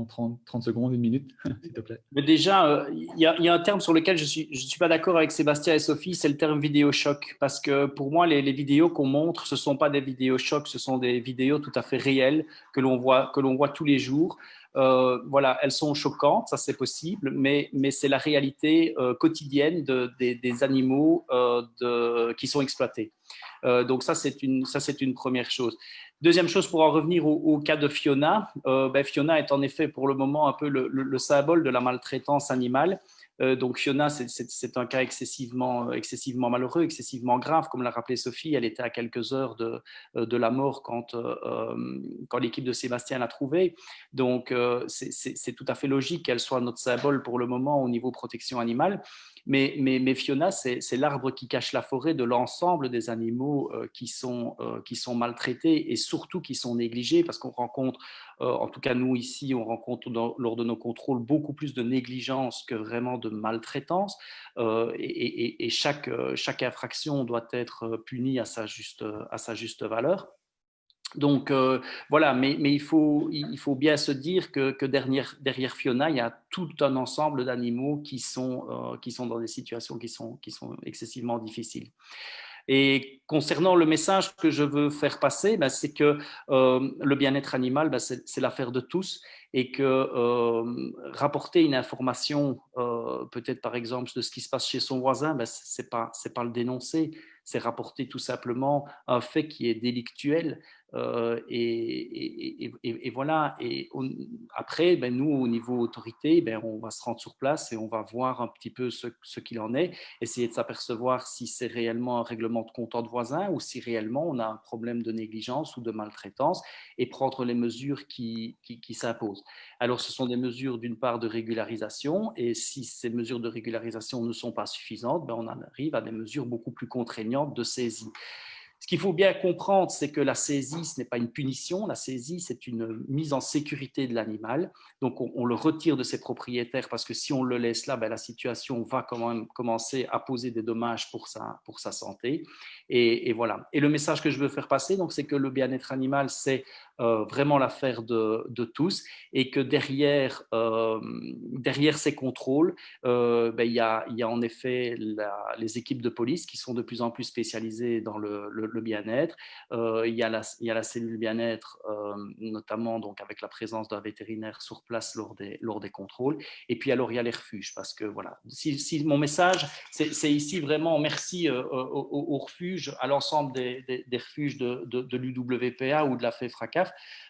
A: 30 secondes, 1 minute, s'il te plaît?
B: Mais déjà, il y a un terme sur lequel je suis pas d'accord avec Sébastien et Sophie, c'est le terme vidéo choc. Parce que pour moi, les vidéos qu'on montre, ce sont pas des vidéos chocs, ce sont des vidéos tout à fait réelles que l'on voit tous les jours. Voilà, elles sont choquantes, ça c'est possible, mais c'est la réalité quotidienne des animaux qui sont exploités. Donc ça c'est une première chose. Deuxième chose, pour en revenir au cas de Fiona, Fiona est en effet pour le moment un peu le symbole de la maltraitance animale. Donc Fiona, c'est un cas excessivement malheureux, excessivement grave, comme l'a rappelé Sophie. Elle était à quelques heures de la mort quand l'équipe de Sébastien l'a trouvée. Donc c'est tout à fait logique qu'elle soit notre symbole pour le moment au niveau protection animale. Mais Fiona, c'est l'arbre qui cache la forêt de l'ensemble des animaux qui sont maltraités et surtout qui sont négligés, parce qu'on rencontre, en tout cas nous ici, on rencontre lors de nos contrôles beaucoup plus de négligence que vraiment de maltraitance, et chaque infraction doit être punie à sa juste valeur. Donc voilà, mais il faut bien se dire que derrière Fiona, il y a tout un ensemble d'animaux qui sont dans des situations qui sont excessivement difficiles. Et concernant le message que je veux faire passer, c'est que le bien-être animal, c'est l'affaire de tous, et que rapporter une information, peut-être par exemple de ce qui se passe chez son voisin, c'est pas le dénoncer, c'est rapporter tout simplement un fait qui est délictuel. Et voilà. Et après, nous, au niveau autorité, on va se rendre sur place et on va voir un petit peu ce qu'il en est, essayer de s'apercevoir si c'est réellement un règlement de compte entre voisins ou si réellement on a un problème de négligence ou de maltraitance, et prendre les mesures qui s'imposent. Alors, ce sont des mesures d'une part de régularisation, et si ces mesures de régularisation ne sont pas suffisantes, on en arrive à des mesures beaucoup plus contraignantes de saisie. Ce qu'il faut bien comprendre, c'est que la saisie, ce n'est pas une punition. La saisie, c'est une mise en sécurité de l'animal. Donc, on le retire de ses propriétaires, parce que si on le laisse là, la situation va quand même commencer à poser des dommages pour sa santé. Et voilà. Et le message que je veux faire passer, donc, c'est que le bien-être animal, c'est vraiment l'affaire de tous, et que derrière ces contrôles, il y a en effet les équipes de police qui sont de plus en plus spécialisées dans le bien-être. Il y a la cellule bien-être, notamment donc avec la présence d'un vétérinaire sur place lors des contrôles. Et puis alors il y a les refuges, parce que voilà, si mon message, c'est ici vraiment merci aux refuges, à l'ensemble des refuges de l'UWPA ou de la FEFRACAF,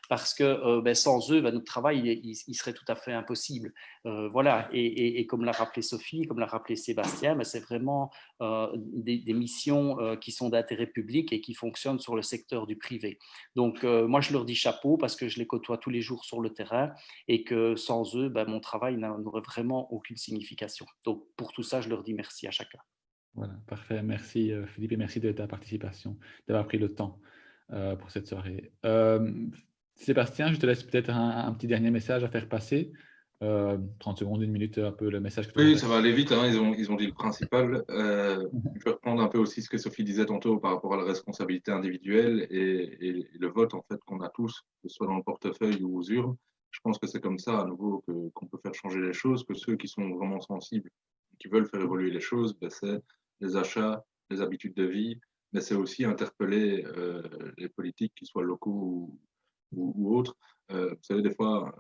B: parce que sans eux, notre travail il serait tout à fait impossible. Voilà, et comme l'a rappelé Sophie, comme l'a rappelé Sébastien, c'est vraiment des missions qui sont d'intérêt public et qui fonctionnent sur le secteur du privé. Donc moi je leur dis chapeau, parce que je les côtoie tous les jours sur le terrain, et que sans eux, mon travail n'aurait vraiment aucune signification. Donc pour tout ça, je leur dis merci à chacun.
A: Voilà, parfait. Merci Philippe, et merci de ta participation, d'avoir pris le temps pour cette soirée. Sébastien, je te laisse peut-être un petit dernier message à faire passer. 30 secondes, 1 minute, un peu le message que tu veux
D: Oui,
A: faire.
D: ça va aller vite, hein, ils ont dit le principal. Je vais reprendre un peu aussi ce que Sophie disait tantôt par rapport à la responsabilité individuelle et le vote en fait qu'on a tous, que ce soit dans le portefeuille ou aux urnes. Je pense que c'est comme ça à nouveau qu'on peut faire changer les choses, que ceux qui sont vraiment sensibles, qui veulent faire évoluer les choses, c'est les achats, les habitudes de vie, mais c'est aussi interpeller les politiques, qu'ils soient locaux ou autre. Vous savez, des fois,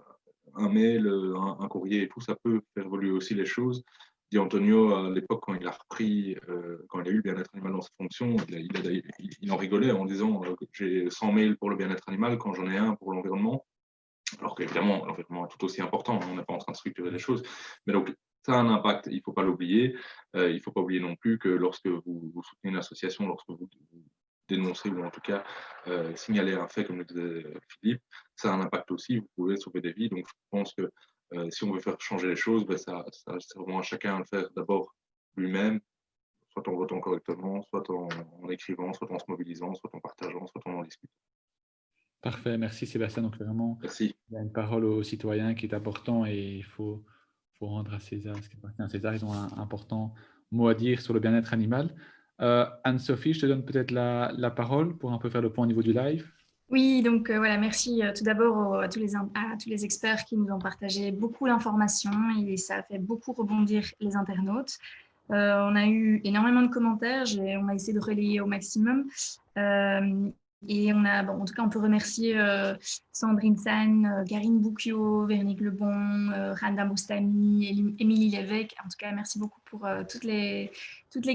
D: un mail, un courrier et tout, ça peut faire évoluer aussi les choses. Di Antonio, à l'époque, quand il a repris, quand il a eu le bien-être animal dans ses fonctions, il en rigolait en disant que j'ai 100 mails pour le bien-être animal quand j'en ai un pour l'environnement. Alors qu'évidemment, l'environnement est tout aussi important, on n'est pas en train de structurer les choses. Mais donc, ça a un impact, il ne faut pas l'oublier. Il ne faut pas oublier non plus que lorsque vous soutenez une association, lorsque vous dénoncez ou en tout cas signaler un fait, comme le disait Philippe, ça a un impact aussi, vous pouvez sauver des vies. Donc, je pense que si on veut faire changer les choses, c'est vraiment à chacun de le faire d'abord lui-même, soit en votant correctement, soit en écrivant, soit en se mobilisant, soit en partageant, soit en discutant.
A: Parfait, merci Sébastien. Donc vraiment,
D: Merci.
A: il y a une parole aux citoyens qui est important et il faut rendre à César ce qui appartient à César. Ils ont un important mot à dire sur le bien-être animal. Anne-Sophie, je te donne peut-être la parole pour un peu faire le point au niveau du live.
E: Oui, donc voilà, merci tout d'abord à tous les experts qui nous ont partagé beaucoup d'informations et ça a fait beaucoup rebondir les internautes. On a eu énormément de commentaires, on a essayé de relayer au maximum. Et en tout cas, on peut remercier Sandrine San, Karine Bouquio, Véronique Lebon, Randa Boustami, Émilie Lévesque. En tout cas, merci beaucoup pour toutes les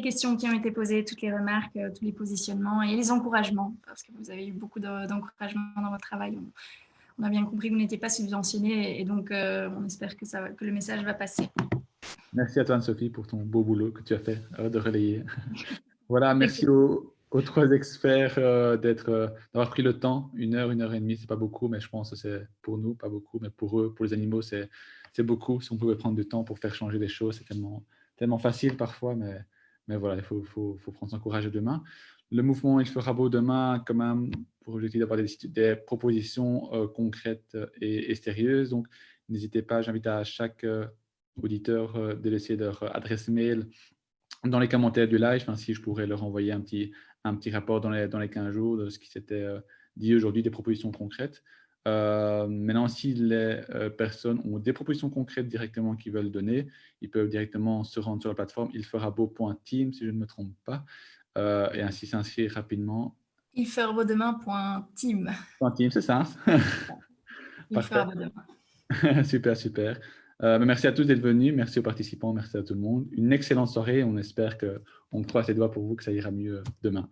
E: questions qui ont été posées, toutes les remarques, tous les positionnements et les encouragements, parce que vous avez eu beaucoup d'encouragements dans votre travail. On a bien compris que vous n'étiez pas subventionné et donc on espère que le message va passer.
A: Merci à toi Anne-Sophie pour ton beau boulot que tu as fait de relayer. Voilà, merci aux trois experts d'avoir pris le temps, 1 heure, 1 heure et demie, c'est pas beaucoup, mais je pense que c'est pour nous, pas beaucoup, mais pour eux, pour les animaux, c'est beaucoup. Si on pouvait prendre du temps pour faire changer les choses, c'est tellement facile parfois, mais voilà, il faut prendre son courage demain. Le mouvement Il fera beau demain, quand même, pour objectif d'avoir des propositions concrètes et sérieuses. Donc, n'hésitez pas, j'invite à chaque auditeur de laisser leur adresse mail dans les commentaires du live, ainsi je pourrais leur envoyer un petit rapport dans les 15 jours de ce qui s'était dit aujourd'hui, des propositions concrètes. Maintenant, si les personnes ont des propositions concrètes directement qu'ils veulent donner, ils peuvent directement se rendre sur la plateforme ilferabeau.team, si je ne me trompe pas, et ainsi s'inscrire rapidement.
E: ilferabeaudemain.team.
A: Team, c'est ça. Parfait. Super, super. Merci à tous d'être venus, merci aux participants, merci à tout le monde. Une excellente soirée, on espère qu'on croise les doigts pour vous que ça ira mieux demain.